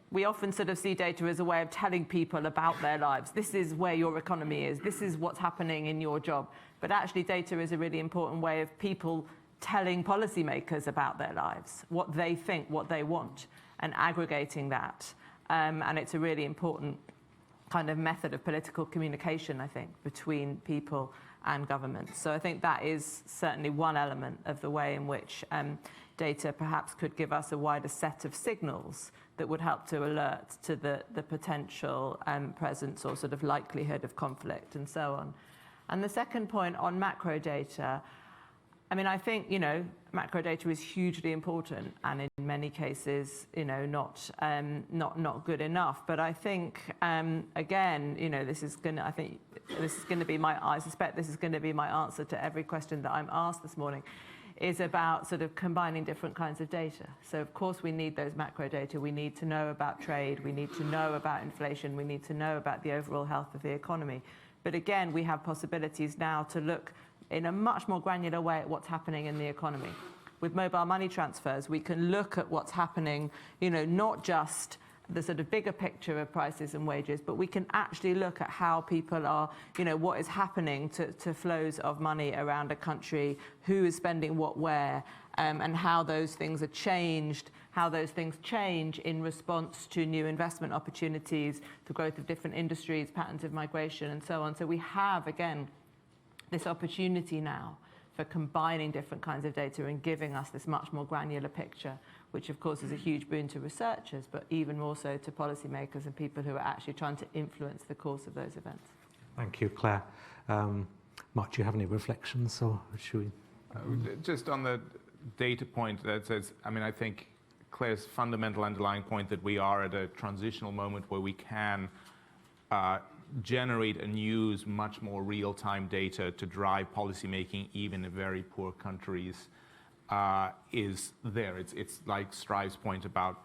We often sort of see data as a way of telling people about their lives. This is where your economy is. This is what's happening in your job. But actually, data is a really important way of people telling policymakers about their lives, what they think, what they want, and aggregating that. And it's a really important kind of method of political communication, I think, between people and governments. So I think that is certainly one element of the way in which data perhaps could give us a wider set of signals that would help to alert to the potential presence or sort of likelihood of conflict and so on. And the second point on macro data, I mean, I think, macro data is hugely important and in many cases, not good enough. But I think, again, I suspect this is going to be my answer to every question that I'm asked this morning, is about sort of combining different kinds of data. So of course we need those macro data. We need to know about trade. We need to know about inflation. We need to know about the overall health of the economy. But again, we have possibilities now to look in a much more granular way at what's happening in the economy. With mobile money transfers, we can look at what's happening, not just the sort of bigger picture of prices and wages, but we can actually look at how people are, what is happening to flows of money around a country, who is spending what where, and how those things are changed, how those things change in response to new investment opportunities, the growth of different industries, patterns of migration, and so on. So we have, again, this opportunity now for combining different kinds of data and giving us this much more granular picture, which of course is a huge boon to researchers, but even more so to policymakers and people who are actually trying to influence the course of those events. Thank you, Claire. Mark, do you have any reflections, or should we? Just on the data point that says, I think Claire's fundamental underlying point that we are at a transitional moment where we can generate and use much more real-time data to drive policymaking even in very poor countries is there. It's like Strive's point about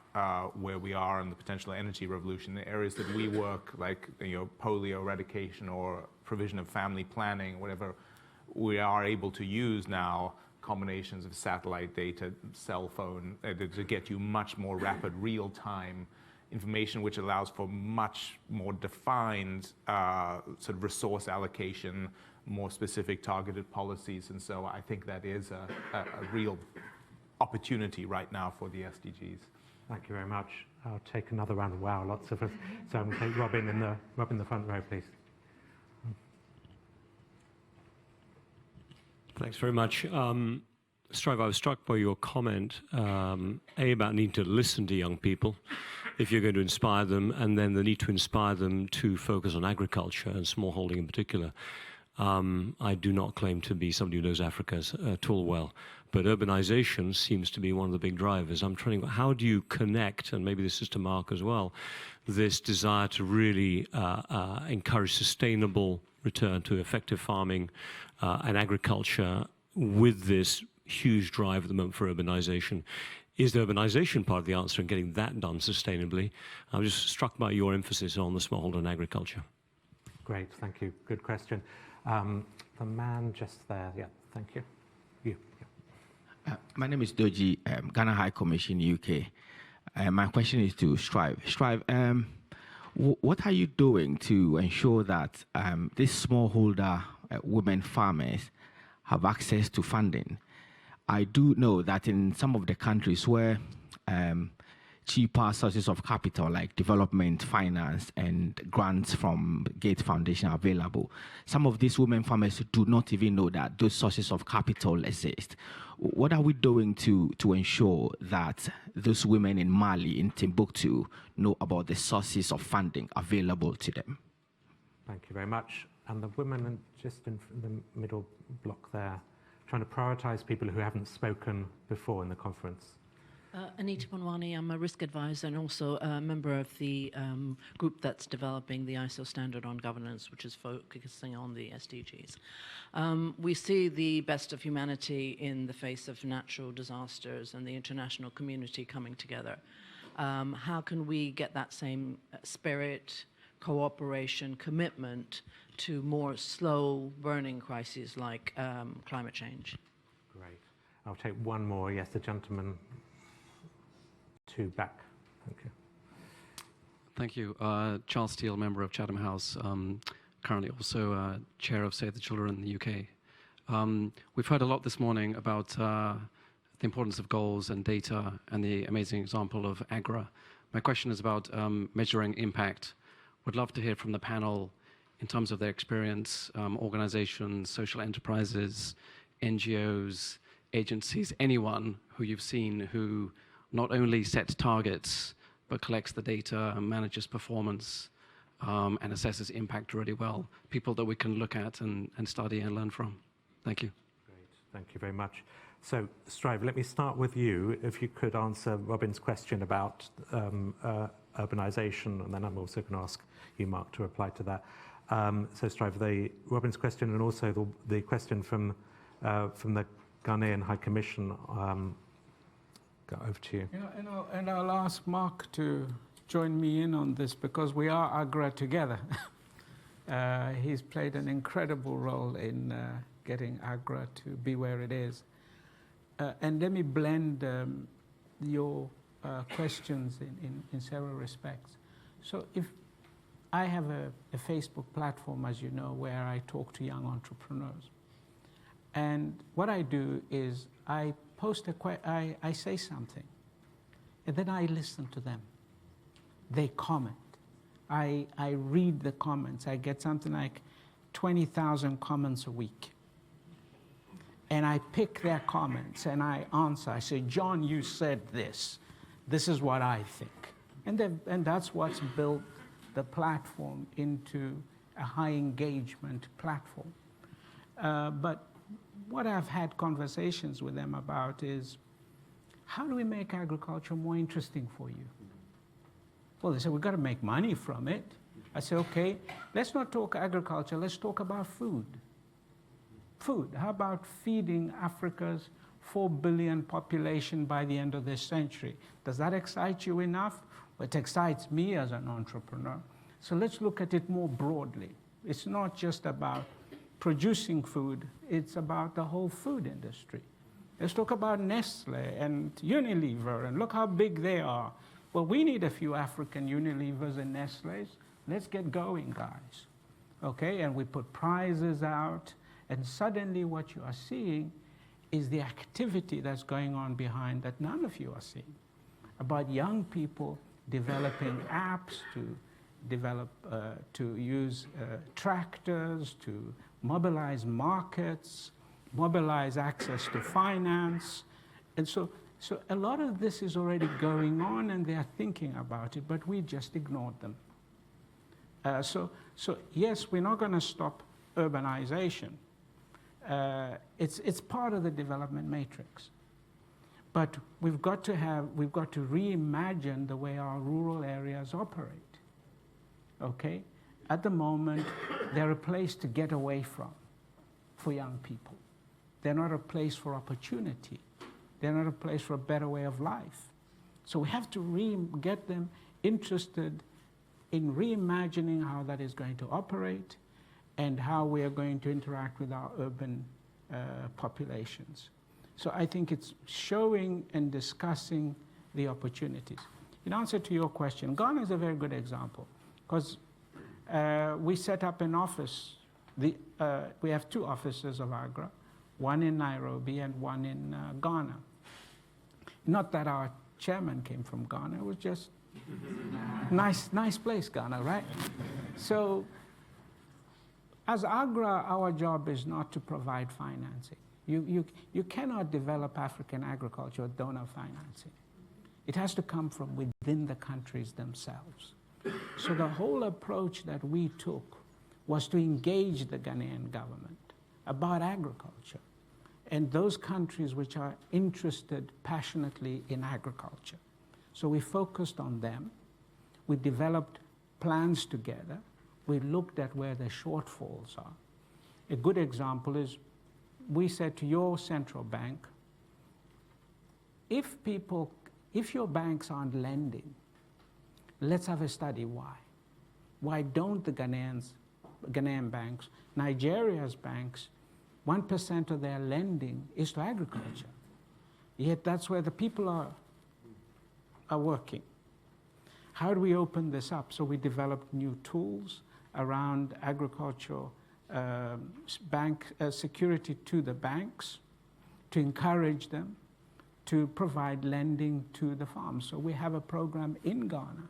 where we are in the potential energy revolution. The areas that we work, like polio eradication or provision of family planning, whatever, we are able to use now combinations of satellite data, cell phone, to get you much more rapid real-time information, which allows for much more defined sort of resource allocation, more specific targeted policies. And so I think that is a real opportunity right now for the SDGs. Thank you very much. I'll take another round. Wow, lots of us. So I'm going to take Robin in the front row, please. Thanks very much. Strive, I was struck by your comment, about needing to listen to young people if you're going to inspire them, and then the need to inspire them to focus on agriculture and smallholding in particular. I do not claim to be somebody who knows Africa at all well, but urbanization seems to be one of the big drivers. I'm trying to, how do you connect, and maybe this is to Mark as well, this desire to really encourage sustainable return to effective farming and agriculture with this huge drive at the moment for urbanization? Is the urbanization part of the answer in getting that done sustainably? I'm just struck by your emphasis on the smallholder and agriculture. Great, thank you. Good question. The man just there, yeah, thank you. You. Yeah. My name is Doji, Ghana High Commission, UK. My question is to Strive. Strive, what are you doing to ensure that these smallholder women farmers have access to funding? I do know that in some of the countries where cheaper sources of capital like development finance and grants from Gates Foundation are available, some of these women farmers do not even know that those sources of capital exist. What are we doing to ensure that those women in Mali, in Timbuktu, know about the sources of funding available to them? Thank you very much. And the women just in the middle block there, trying to prioritize people who haven't spoken before in the conference. Anita Bonwani, I'm a risk advisor and also a member of the group that's developing the ISO standard on governance, which is focusing on the SDGs. We see the best of humanity in the face of natural disasters and the international community coming together. How can we get that same spirit, cooperation, commitment to more slow-burning crises like climate change? Great. I'll take one more. Yes, the gentleman. Two back. Thank you. Thank you. Charles Steele, member of Chatham House, currently also chair of Save the Children in the UK. We've heard a lot this morning about the importance of goals and data and the amazing example of AGRA. My question is about measuring impact. Would love to hear from the panel in terms of their experience, organizations, social enterprises, NGOs, agencies, anyone who you've seen who not only sets targets, but collects the data and manages performance and assesses impact really well. People that we can look at and study and learn from. Thank you. Great, thank you very much. So, Strive, let me start with you. If you could answer Robin's question about urbanization, and then I'm also going to ask you, Mark, to reply to that. So, Strive, Robin's question and also the question from the Ghanaian High Commission. Over to you. And I'll ask Mark to join me in on this because we are AGRA together. He's played an incredible role in getting AGRA to be where it is. And let me blend your questions in several respects. So if I have a Facebook platform, as you know, where I talk to young entrepreneurs. And what I do is I post I say something, and then I listen to them. They comment. I read the comments. I get something like 20,000 comments a week. And I pick their comments and I answer. I say, John, you said this. This is what I think. And that's what's built the platform into a high engagement platform. But what I've had conversations with them about is, how do we make agriculture more interesting for you? Well, they said, we've got to make money from it. I said, okay, let's not talk agriculture, let's talk about food. Food, how about feeding Africa's 4 billion population by the end of this century? Does that excite you enough? Well, it excites me as an entrepreneur. So let's look at it more broadly. It's not just about producing food, it's about the whole food industry. Let's talk about Nestle and Unilever, and look how big they are. Well, we need a few African Unilevers and Nestles. Let's get going, guys. Okay, and we put prizes out, and suddenly what you are seeing is the activity that's going on behind that none of you are seeing. About young people developing apps to use tractors, to mobilize markets, mobilize access to finance. And so a lot of this is already going on and they are thinking about it, but we just ignored them. So yes, we're not going to stop urbanization. It's part of the development matrix. But we've got to reimagine the way our rural areas operate. Okay? At the moment, they're a place to get away from for young people. They're not a place for opportunity. They're not a place for a better way of life. So we have to get them interested in reimagining how that is going to operate and how we are going to interact with our urban populations. So I think it's showing and discussing the opportunities. In answer to your question, Ghana is a very good example, because we set up an office. We have 2 offices of AGRA, one in Nairobi and one in Ghana. Not that our chairman came from Ghana, it was just nice place, Ghana, right? So as AGRA, our job is not to provide financing. You cannot develop African agriculture with donor financing. It has to come from within the countries themselves. So the whole approach that we took was to engage the Ghanaian government about agriculture and those countries which are interested passionately in agriculture. So we focused on them. We developed plans together. We looked at where the shortfalls are. A good example is we said to your central bank, if your banks aren't lending, let's have a study why. Why don't the Ghanaian banks, Nigeria's banks, 1% of their lending is to agriculture. Yet that's where the people are working. How do we open this up? So we developed new tools around agricultural bank security to the banks, to encourage them to provide lending to the farms. So we have a program in Ghana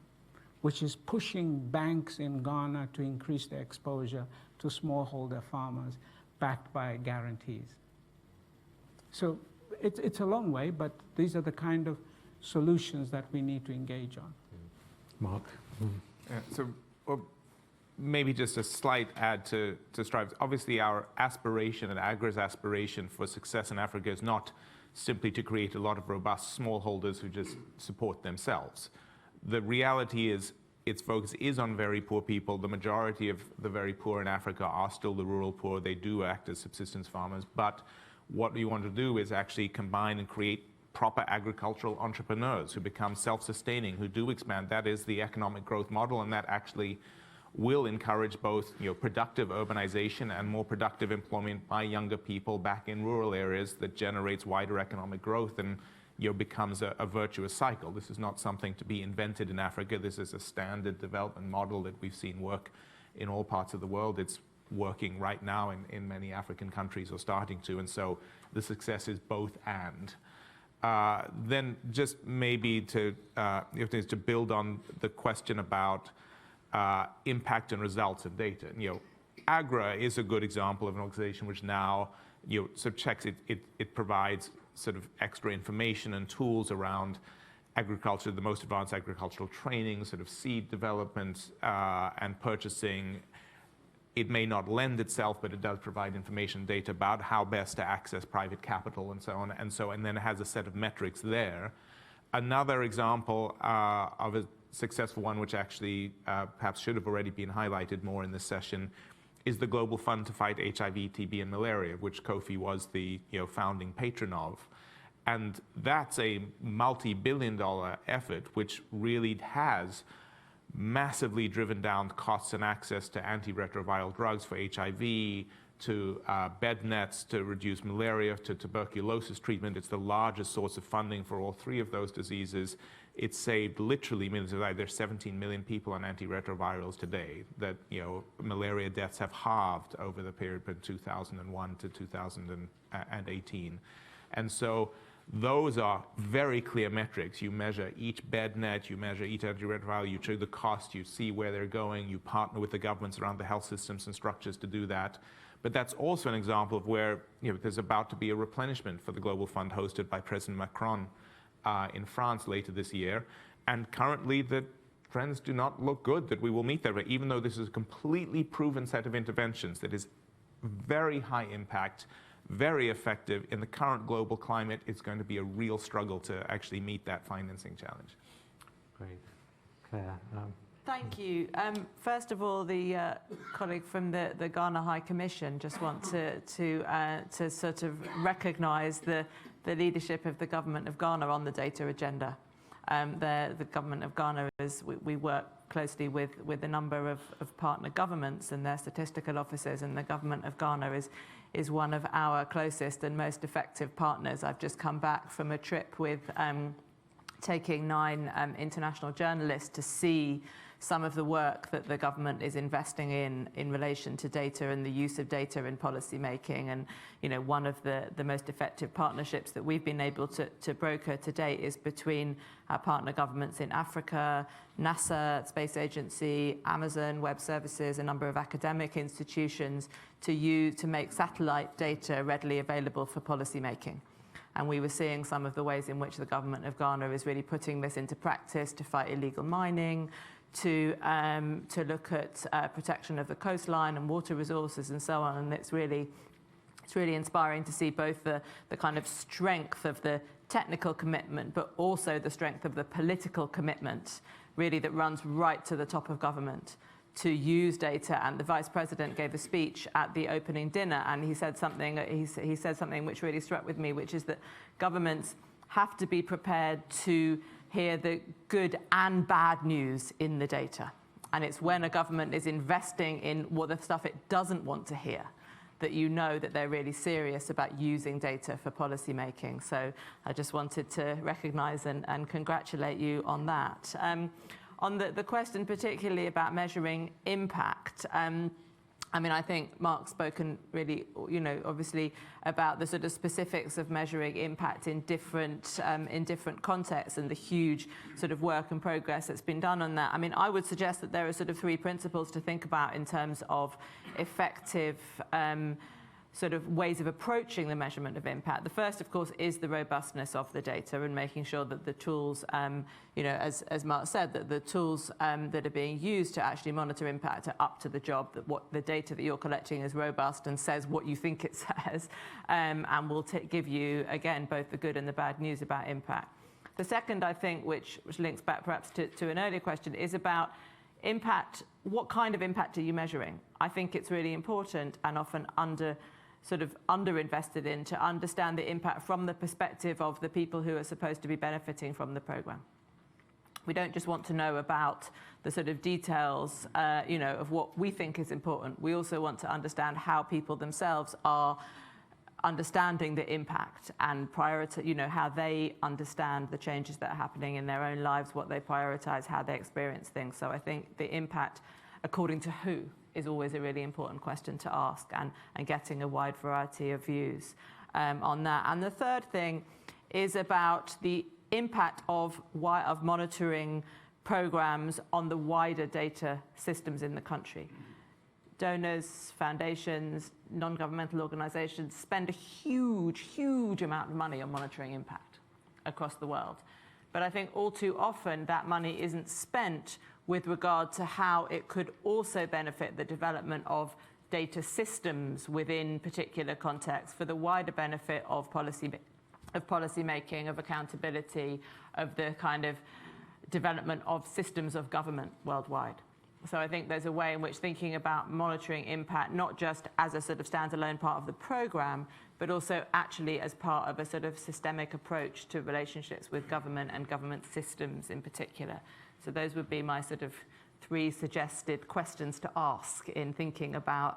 which is pushing banks in Ghana to increase their exposure to smallholder farmers backed by guarantees. So it's a long way, but these are the kind of solutions that we need to engage on. Mark? Maybe just a slight add to Strive's. Obviously, our aspiration and AGRA's aspiration for success in Africa is not simply to create a lot of robust smallholders who just support themselves. The reality is its focus is on very poor people. The majority of the very poor in Africa are still the rural poor. They do act as subsistence farmers. But what we want to do is actually combine and create proper agricultural entrepreneurs who become self-sustaining, who do expand. That is the economic growth model, and that actually will encourage both productive urbanization and more productive employment by younger people back in rural areas that generates wider economic growth and becomes a virtuous cycle. This is not something to be invented in Africa. This is a standard development model that we've seen work in all parts of the world. It's working right now in many African countries, or starting to, and so the success is both and. Then just maybe to build on the question about impact and results of data. AGRA is a good example of an organization which now sort of checks it provides sort of extra information and tools around agriculture, the most advanced agricultural training, sort of seed development and purchasing. It may not lend itself, but it does provide information, data about how best to access private capital and so on, and then it has a set of metrics there. Another example of a successful one, which actually perhaps should have already been highlighted more in this session, is the Global Fund to Fight HIV, TB, and Malaria, which Kofi was the founding patron of. And that's a multi-billion-dollar effort, which really has massively driven down costs and access to antiretroviral drugs for HIV, to bed nets to reduce malaria, to tuberculosis treatment. It's the largest source of funding for all 3 of those diseases. It saved literally millions of lives. There's 17 million people on antiretrovirals today. That malaria deaths have halved over the period from 2001 to 2018. And so those are very clear metrics. You measure each bed net, you measure each antiretroviral, you show the cost, you see where they're going, you partner with the governments around the health systems and structures to do that. But that's also an example of where there's about to be a replenishment for the Global Fund hosted by President Macron in France later this year. And currently the trends do not look good that we will meet that, even though this is a completely proven set of interventions that is very high impact, very effective. In the current global climate, it's going to be a real struggle to actually meet that financing challenge. Great. Claire? Thank you. First of all, the colleague from the Ghana High Commission just want to sort of recognise the leadership of the government of Ghana on the data agenda. The government of Ghana we work closely with a number of partner governments and their statistical offices, and the government of Ghana is one of our closest and most effective partners. I've just come back from a trip with taking 9 international journalists to see some of the work that the government is investing in relation to data and the use of data in policy making. And one of the most effective partnerships that we've been able to broker to date is between our partner governments in Africa, NASA, Space Agency, Amazon Web Services, a number of academic institutions to make satellite data readily available for policy making. And we were seeing some of the ways in which the government of Ghana is really putting this into practice to fight illegal mining, to look at protection of the coastline and water resources and so on. And it's really inspiring to see both the kind of strength of the technical commitment, but also the strength of the political commitment, really, that runs right to the top of government to use data. And the Vice President gave a speech at the opening dinner, and he said something which really struck with me, which is that governments have to be prepared to hear the good and bad news in the data. And it's when a government is investing in the stuff it doesn't want to hear that you know that they're really serious about using data for policy making. So I just wanted to recognize and congratulate you on that. On the question particularly about measuring impact, I think Mark's spoken really, obviously about the sort of specifics of measuring impact in different contexts and the huge sort of work and progress that's been done on that. I would suggest that there are sort of 3 principles to think about in terms of effective sort of ways of approaching the measurement of impact. The first, of course, is the robustness of the data and making sure that the tools, as Mark said, that the tools that are being used to actually monitor impact are up to the job, that what the data that you're collecting is robust and says what you think it says, and will give you, again, both the good and the bad news about impact. The second, I think, which links back perhaps to an earlier question, is about impact. What kind of impact are you measuring? I think it's really important and often underinvested in to understand the impact from the perspective of the people who are supposed to be benefiting from the program. We don't just want to know about the sort of details, of what we think is important. We also want to understand how people themselves are understanding the impact and how they understand the changes that are happening in their own lives, what they prioritize, how they experience things. So I think the impact, according to who, is always a really important question to ask, and getting a wide variety of views on that. And the third thing is about the impact of monitoring programs on the wider data systems in the country. Donors, foundations, non-governmental organizations spend a huge amount of money on monitoring impact across the world. But I think all too often that money isn't spent with regard to how it could also benefit the development of data systems within particular contexts for the wider benefit of policy making, of accountability, of the kind of development of systems of government worldwide. So I think there's a way in which thinking about monitoring impact, not just as a sort of standalone part of the program, but also actually as part of a sort of systemic approach to relationships with government and government systems in particular. So those would be my sort of 3 suggested questions to ask in thinking about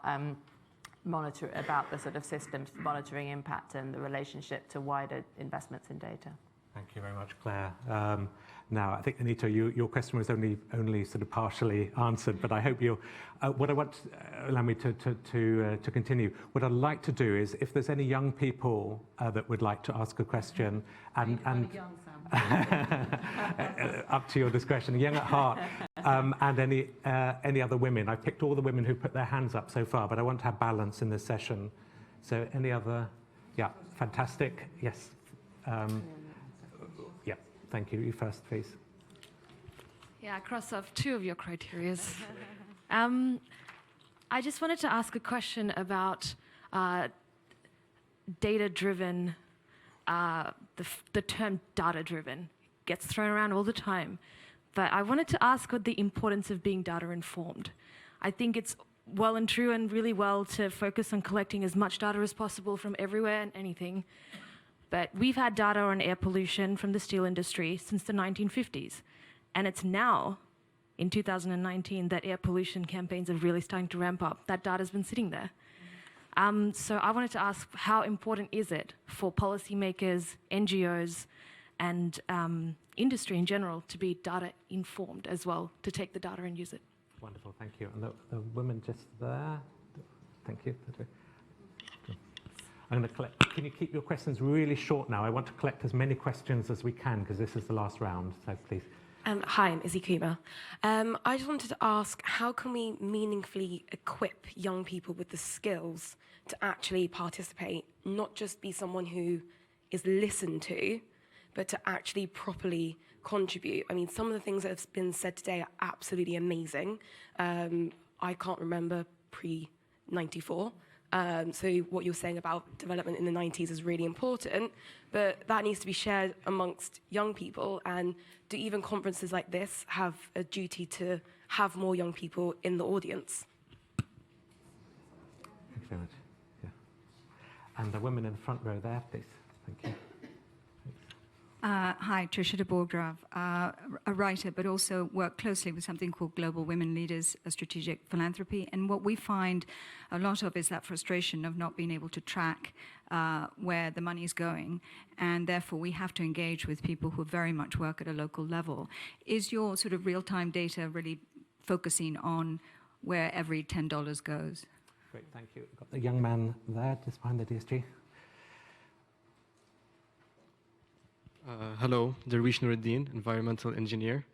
about the sort of systems for monitoring impact and the relationship to wider investments in data. Thank you very much, Claire. Now, I think, Anita, your question was only sort of partially answered, but I hope you'll. What I want, allow me to continue. What I'd like to do is, if there's any young people that would like to ask a question, and up to your discretion, young at heart, and any other women. I've picked all the women who put their hands up so far, but I want to have balance in this session. So, any other? Yeah, fantastic. Yes. Yeah, thank you. You first, please. Yeah, I cross off 2 of your criteria. I just wanted to ask a question about data-driven. The term data-driven gets thrown around all the time, but I wanted to ask what the importance of being data-informed. I think it's well and true and really well to focus on collecting as much data as possible from everywhere and anything, but we've had data on air pollution from the steel industry since the 1950s, and it's now in 2019 that air pollution campaigns are really starting to ramp up. That data's been sitting there. So I wanted to ask, how important is it for policymakers, NGOs, and industry in general to be data informed as well, to take the data and use it? Wonderful, thank you. And the woman just there, thank you. I'm going to collect. Can you keep your questions really short now? I want to collect as many questions as we can because this is the last round, so please. Hi, I'm Izzy Kuma. I just wanted to ask, how can we meaningfully equip young people with the skills to actually participate, not just be someone who is listened to, but to actually properly contribute? I mean, some of the things that have been said today are absolutely amazing. I can't remember pre-94. So what you're saying about development in the 90s is really important, but that needs to be shared amongst young people. And do even conferences like this have a duty to have more young people in the audience? Thank you very much. Yeah. And the woman in the front row there, please. Thank you. Hi, Tricia de Borgrave, a writer, but also work closely with something called Global Women Leaders, a strategic philanthropy. And what we find a lot of is that frustration of not being able to track where the money is going. And therefore, we have to engage with people who very much work at a local level. Is your sort of real-time data really focusing on where every $10 goes? Great, thank you. Got the young man there, just behind the DSG. Hello, Derwish Nuruddin, environmental engineer.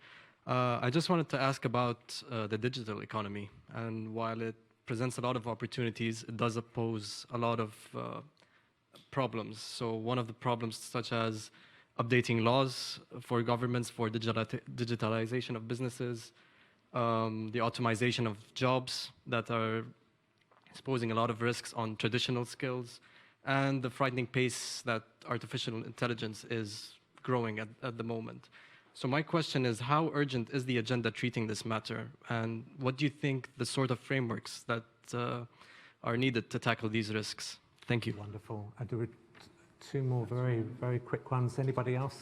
I just wanted to ask about the digital economy. And while it presents a lot of opportunities, it does pose a lot of problems. So one of the problems such as updating laws for governments for digitalization of businesses, the automation of jobs that are exposing a lot of risks on traditional skills, and the frightening pace that artificial intelligence is growing at the moment. So my question is, how urgent is the agenda treating this matter? And what do you think the sort of frameworks that are needed to tackle these risks? Thank you. Wonderful. I do two more very, very quick ones. Anybody else?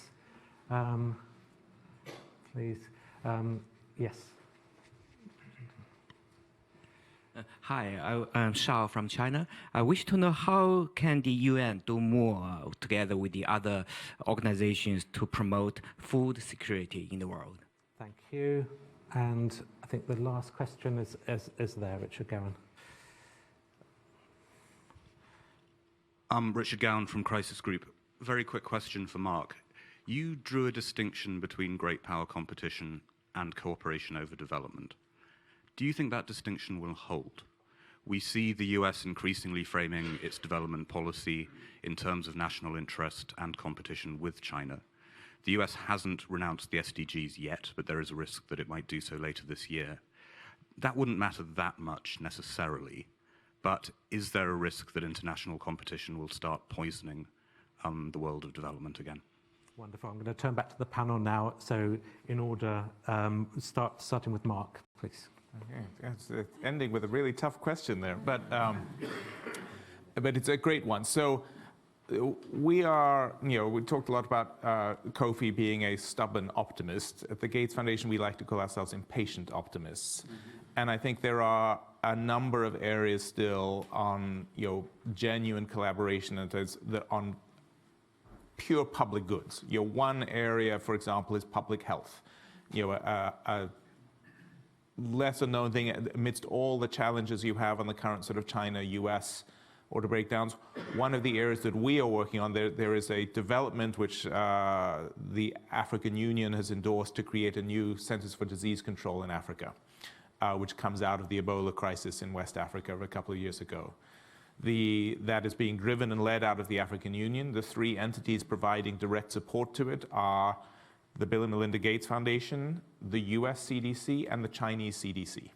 Please. Yes. Hi, I'm Shao from China. I wish to know how can the UN do more together with the other organizations to promote food security in the world? Thank you. And I think the last question is there, Richard Gowan. I'm Richard Gowan from Crisis Group. Very quick question for Mark. You drew a distinction between great power competition and cooperation over development. Do you think that distinction will hold? We see the US increasingly framing its development policy in terms of national interest and competition with China. The US hasn't renounced the SDGs yet, but there is a risk that it might do so later this year. That wouldn't matter that much necessarily, but is there a risk that international competition will start poisoning the world of development again? Wonderful. I'm going to turn back to the panel now. So in order, starting with Mark, please. Okay. It's ending with a really tough question there, but it's a great one. So we are, we talked a lot about Kofi being a stubborn optimist. At the Gates Foundation, we like to call ourselves impatient optimists. Mm-hmm. And I think there are a number of areas still on, genuine collaboration and on pure public goods. One area, for example, is public health. A lesser known thing amidst all the challenges you have on the current sort of China-US order breakdowns. One of the areas that we are working on, there is a development which the African Union has endorsed to create a new Centers for Disease Control in Africa, which comes out of the Ebola crisis in West Africa a couple of years ago. That is being driven and led out of the African Union. The three entities providing direct support to it are the Bill and Melinda Gates Foundation, the US CDC, and the Chinese CDC.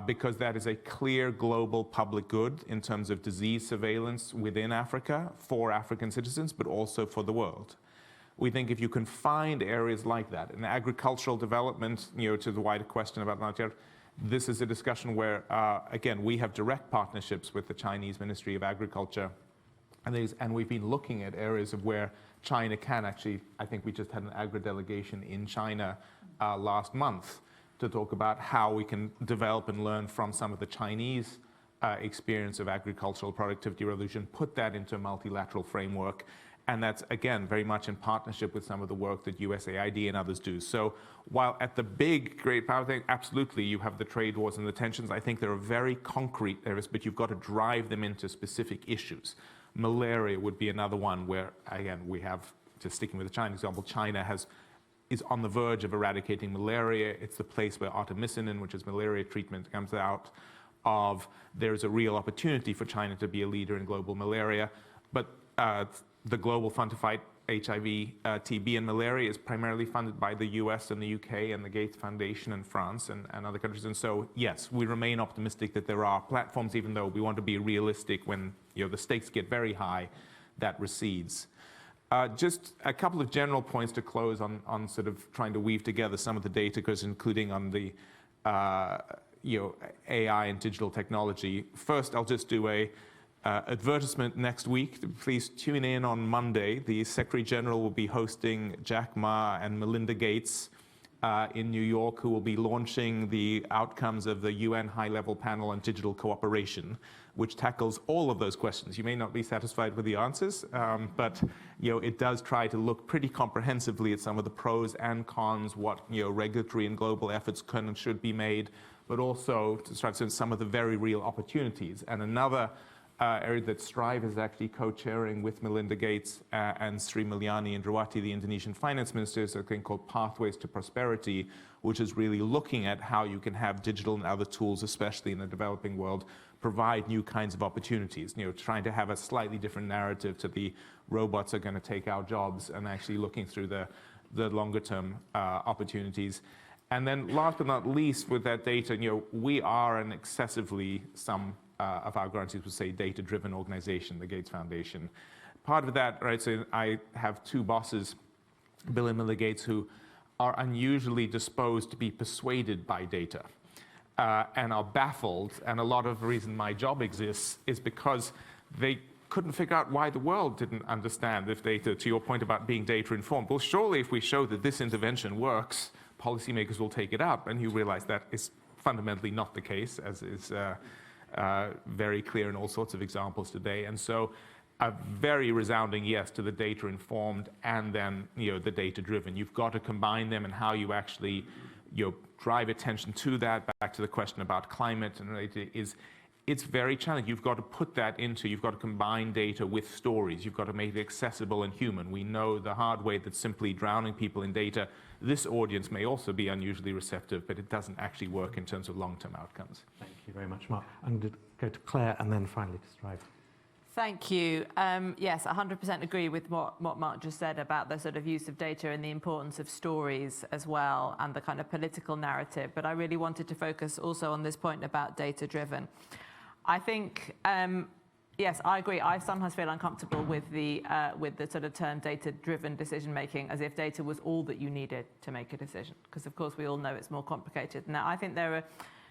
Because that is a clear global public good in terms of disease surveillance within Africa for African citizens, but also for the world. We think if you can find areas like that, in agricultural development, to the wider question about Nigeria, this is a discussion where, again, we have direct partnerships with the Chinese Ministry of Agriculture, and we've been looking at areas of where China can actually, I think we just had an agri delegation in China last month, to talk about how we can develop and learn from some of the Chinese experience of agricultural productivity revolution, put that into a multilateral framework. And that's, again, very much in partnership with some of the work that USAID and others do. So while at the big great power thing, absolutely, you have the trade wars and the tensions. I think there are very concrete areas, but you've got to drive them into specific issues. Malaria would be another one where, again, we have, just sticking with the China example, China is on the verge of eradicating malaria. It's the place where artemisinin, which is malaria treatment, comes out of. There's a real opportunity for China to be a leader in global malaria. But the Global Fund to Fight HIV, TB, and malaria is primarily funded by the US and the UK and the Gates Foundation in France and other countries. And so, yes, we remain optimistic that there are platforms, even though we want to be realistic when the stakes get very high, that recedes. Just a couple of general points to close on sort of trying to weave together some of the data, because including on the AI and digital technology. First, I'll just do a advertisement next week. Please tune in on Monday. The Secretary General will be hosting Jack Ma and Melinda Gates in New York, who will be launching the outcomes of the UN High-Level Panel on Digital Cooperation, which tackles all of those questions. You may not be satisfied with the answers, but it does try to look pretty comprehensively at some of the pros and cons, what regulatory and global efforts can and should be made, but also to start to some of the very real opportunities. And another area that Strive is actually co-chairing with Melinda Gates and Sri Mulyani Indrawati, the Indonesian finance minister, is a thing called Pathways to Prosperity, which is really looking at how you can have digital and other tools, especially in the developing world, provide new kinds of opportunities, trying to have a slightly different narrative to the robots are going to take our jobs, and actually looking through the longer term opportunities. And then last but not least, with that data, we are an excessively, some of our grantees would say, data-driven organization, the Gates Foundation. Part of that, right, so I have two bosses, Bill and Melinda Gates, who are unusually disposed to be persuaded by data and are baffled. And a lot of the reason my job exists is because they couldn't figure out why the world didn't understand if data, to your point about being data-informed. Well, surely if we show that this intervention works, policymakers will take it up. And you realize that is fundamentally not the case, as is very clear in all sorts of examples today. And so a very resounding yes to the data-informed and then the data-driven. You've got to combine them, and how you actually drive attention to that. Back to the question about climate and it's very challenging. You've got to put that into, you've got to combine data with stories. You've got to make it accessible and human. We know the hard way that simply drowning people in data, this audience may also be unusually receptive, but it doesn't actually work in terms of long-term outcomes. Thank you very much, Mark. I'm going to go to Claire and then finally to Strive. Thank you. Yes, 100% agree with what Mark just said about the sort of use of data and the importance of stories as well, and the kind of political narrative. But I really wanted to focus also on this point about data-driven. I think, yes, I agree. I sometimes feel uncomfortable with the sort of term data-driven decision-making, as if data was all that you needed to make a decision, because of course we all know it's more complicated. Now, I think there are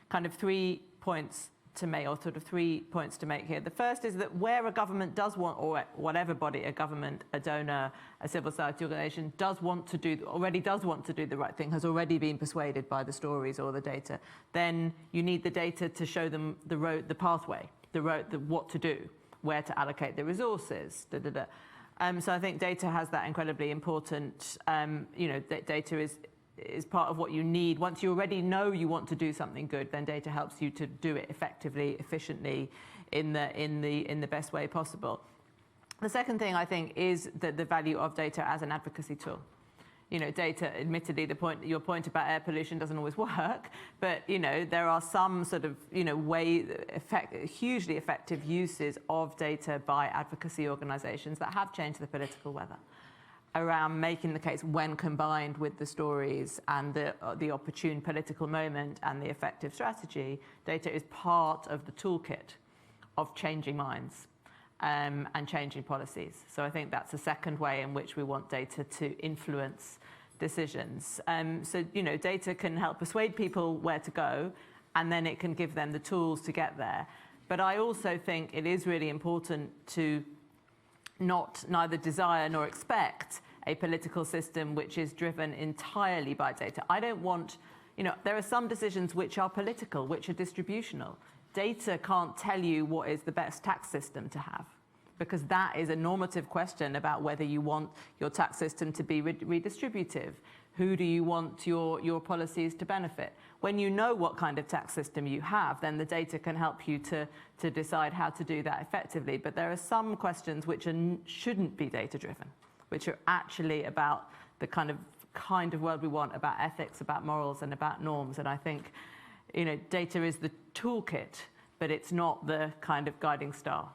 kind of 3 points to make, or sort of 3 points to make here. The first is that where a government does want, or whatever body, a government, a donor, a civil society organization already does want to do the right thing, has already been persuaded by the stories or the data, then you need the data to show them the road, the pathway, what to do, where to allocate the resources, So I think data has that incredibly important, data is part of what you need. Once you already know you want to do something good, then data helps you to do it effectively, efficiently, in the best way possible. The second thing I think is that the value of data as an advocacy tool. Data, admittedly, your point about air pollution doesn't always work, but there are some sort of hugely effective uses of data by advocacy organisations that have changed the political weather, around making the case when combined with the stories and the opportune political moment and the effective strategy. Data is part of the toolkit of changing minds and changing policies. So I think that's the second way in which we want data to influence decisions. Data can help persuade people where to go, and then it can give them the tools to get there. But I also think it is really important to neither desire nor expect a political system which is driven entirely by data. I don't want there are some decisions which are political, which are distributional. Data can't tell you what is the best tax system to have, because that is a normative question about whether you want your tax system to be redistributive. Who do you want your policies to benefit? When you know what kind of tax system you have, then the data can help you to decide how to do that effectively. But there are some questions which shouldn't be data-driven, which are actually about the kind of world we want, about ethics, about morals, and about norms. And I think, data is the toolkit, but it's not the kind of guiding star.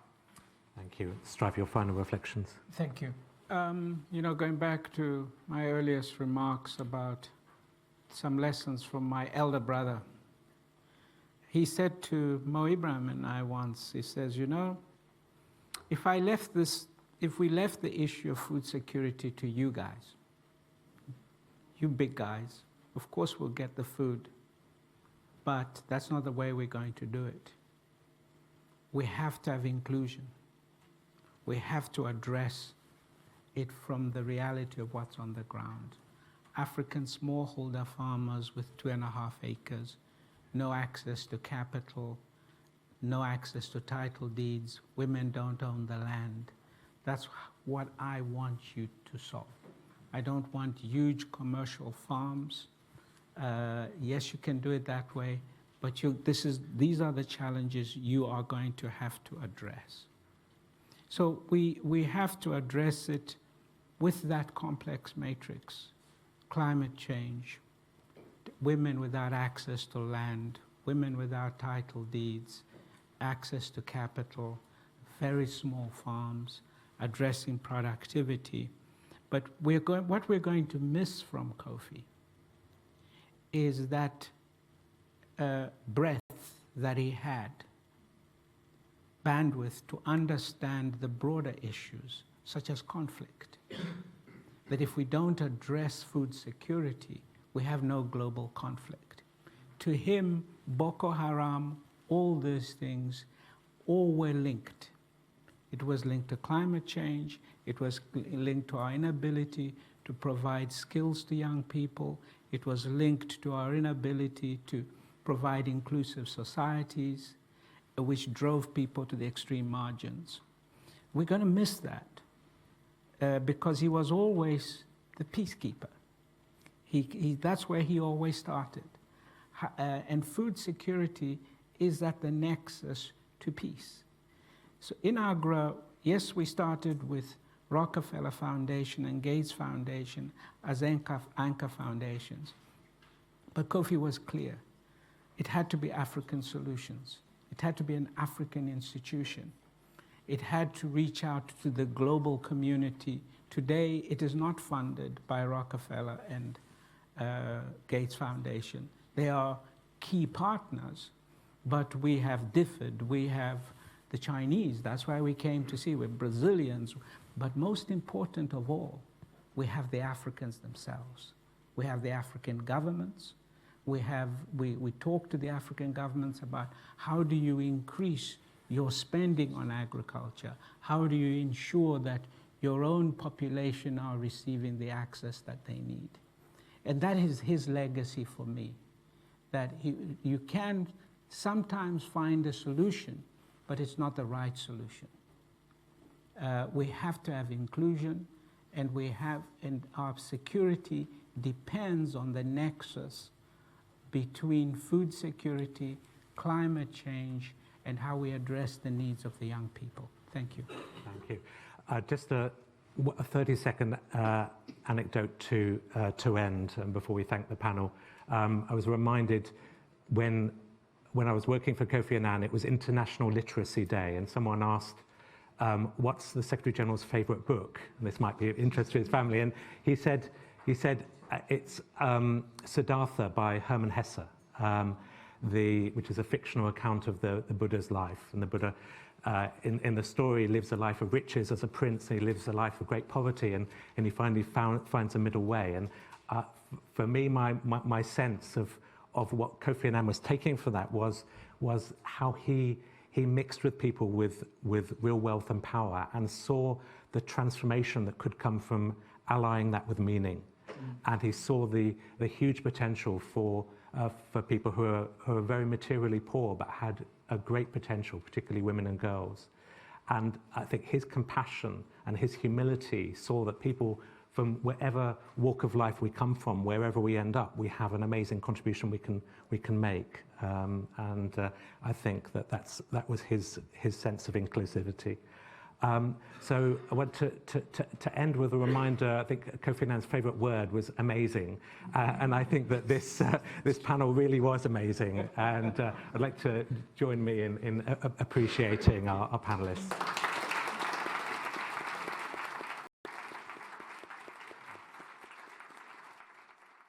Thank you. Strive, your final reflections. Thank you. Going back to my earliest remarks about some lessons from my elder brother, he said to Mo Ibrahim and I once, he says, if we left the issue of food security to you guys, you big guys, of course we'll get the food, but that's not the way we're going to do it. We have to have inclusion. We have to address it from the reality of what's on the ground. African smallholder farmers with 2.5 acres, no access to capital, no access to title deeds, women don't own the land. That's what I want you to solve. I don't want huge commercial farms. Yes, you can do it that way, but these are the challenges you are going to have to address. So we have to address it with that complex matrix: climate change, women without access to land, women without title deeds, access to capital, very small farms, addressing productivity. But what we're going to miss from Kofi is that breadth that he had, bandwidth to understand the broader issues, such as conflict. That if we don't address food security, we have no global conflict. To him, Boko Haram, all those things, all were linked. It was linked to climate change. It was linked to our inability to provide skills to young people. It was linked to our inability to provide inclusive societies, which drove people to the extreme margins. We're going to miss that because he was always the peacekeeper. That's where he always started. And food security is at the nexus to peace. So in Agra, yes, we started with Rockefeller Foundation and Gates Foundation as anchor foundations. But Kofi was clear. It had to be African solutions. It had to be an African institution. It had to reach out to the global community. Today, it is not funded by Rockefeller and Gates Foundation. They are key partners, but we have differed. We have the Chinese. That's why we came to see. We're Brazilians. But most important of all, we have the Africans themselves. We have the African governments. We talk to the African governments about how do you increase your spending on agriculture? How do you ensure that your own population are receiving the access that they need? And that is his legacy for me, that you can sometimes find a solution, but it's not the right solution. We have to have inclusion, and our security depends on the nexus between food security, climate change, and how we address the needs of the young people. Thank you. Thank you. Just a 30-second anecdote to end, and before we thank the panel. I was reminded when I was working for Kofi Annan, it was International Literacy Day, and someone asked, what's the Secretary General's favorite book? And this might be of interest to his family. And he said it's Siddhartha by Hermann Hesse, which is a fictional account of the Buddha's life. And the Buddha, in the story, lives a life of riches as a prince, and he lives a life of great poverty, and he finally finds a middle way. And for me, my sense of what Kofi Annan was taking for that was how he mixed with people with real wealth and power, and saw the transformation that could come from allying that with meaning. And he saw the huge potential for for people who are very materially poor but had a great potential, particularly women and girls. And I think his compassion and his humility saw that people from wherever walk of life we come from, wherever we end up, we have an amazing contribution we can make. I think that was his sense of inclusivity. So I want to end with a reminder. I think Kofi Annan's favourite word was amazing, and I think that this panel really was amazing. And I'd like to join me in appreciating our panelists.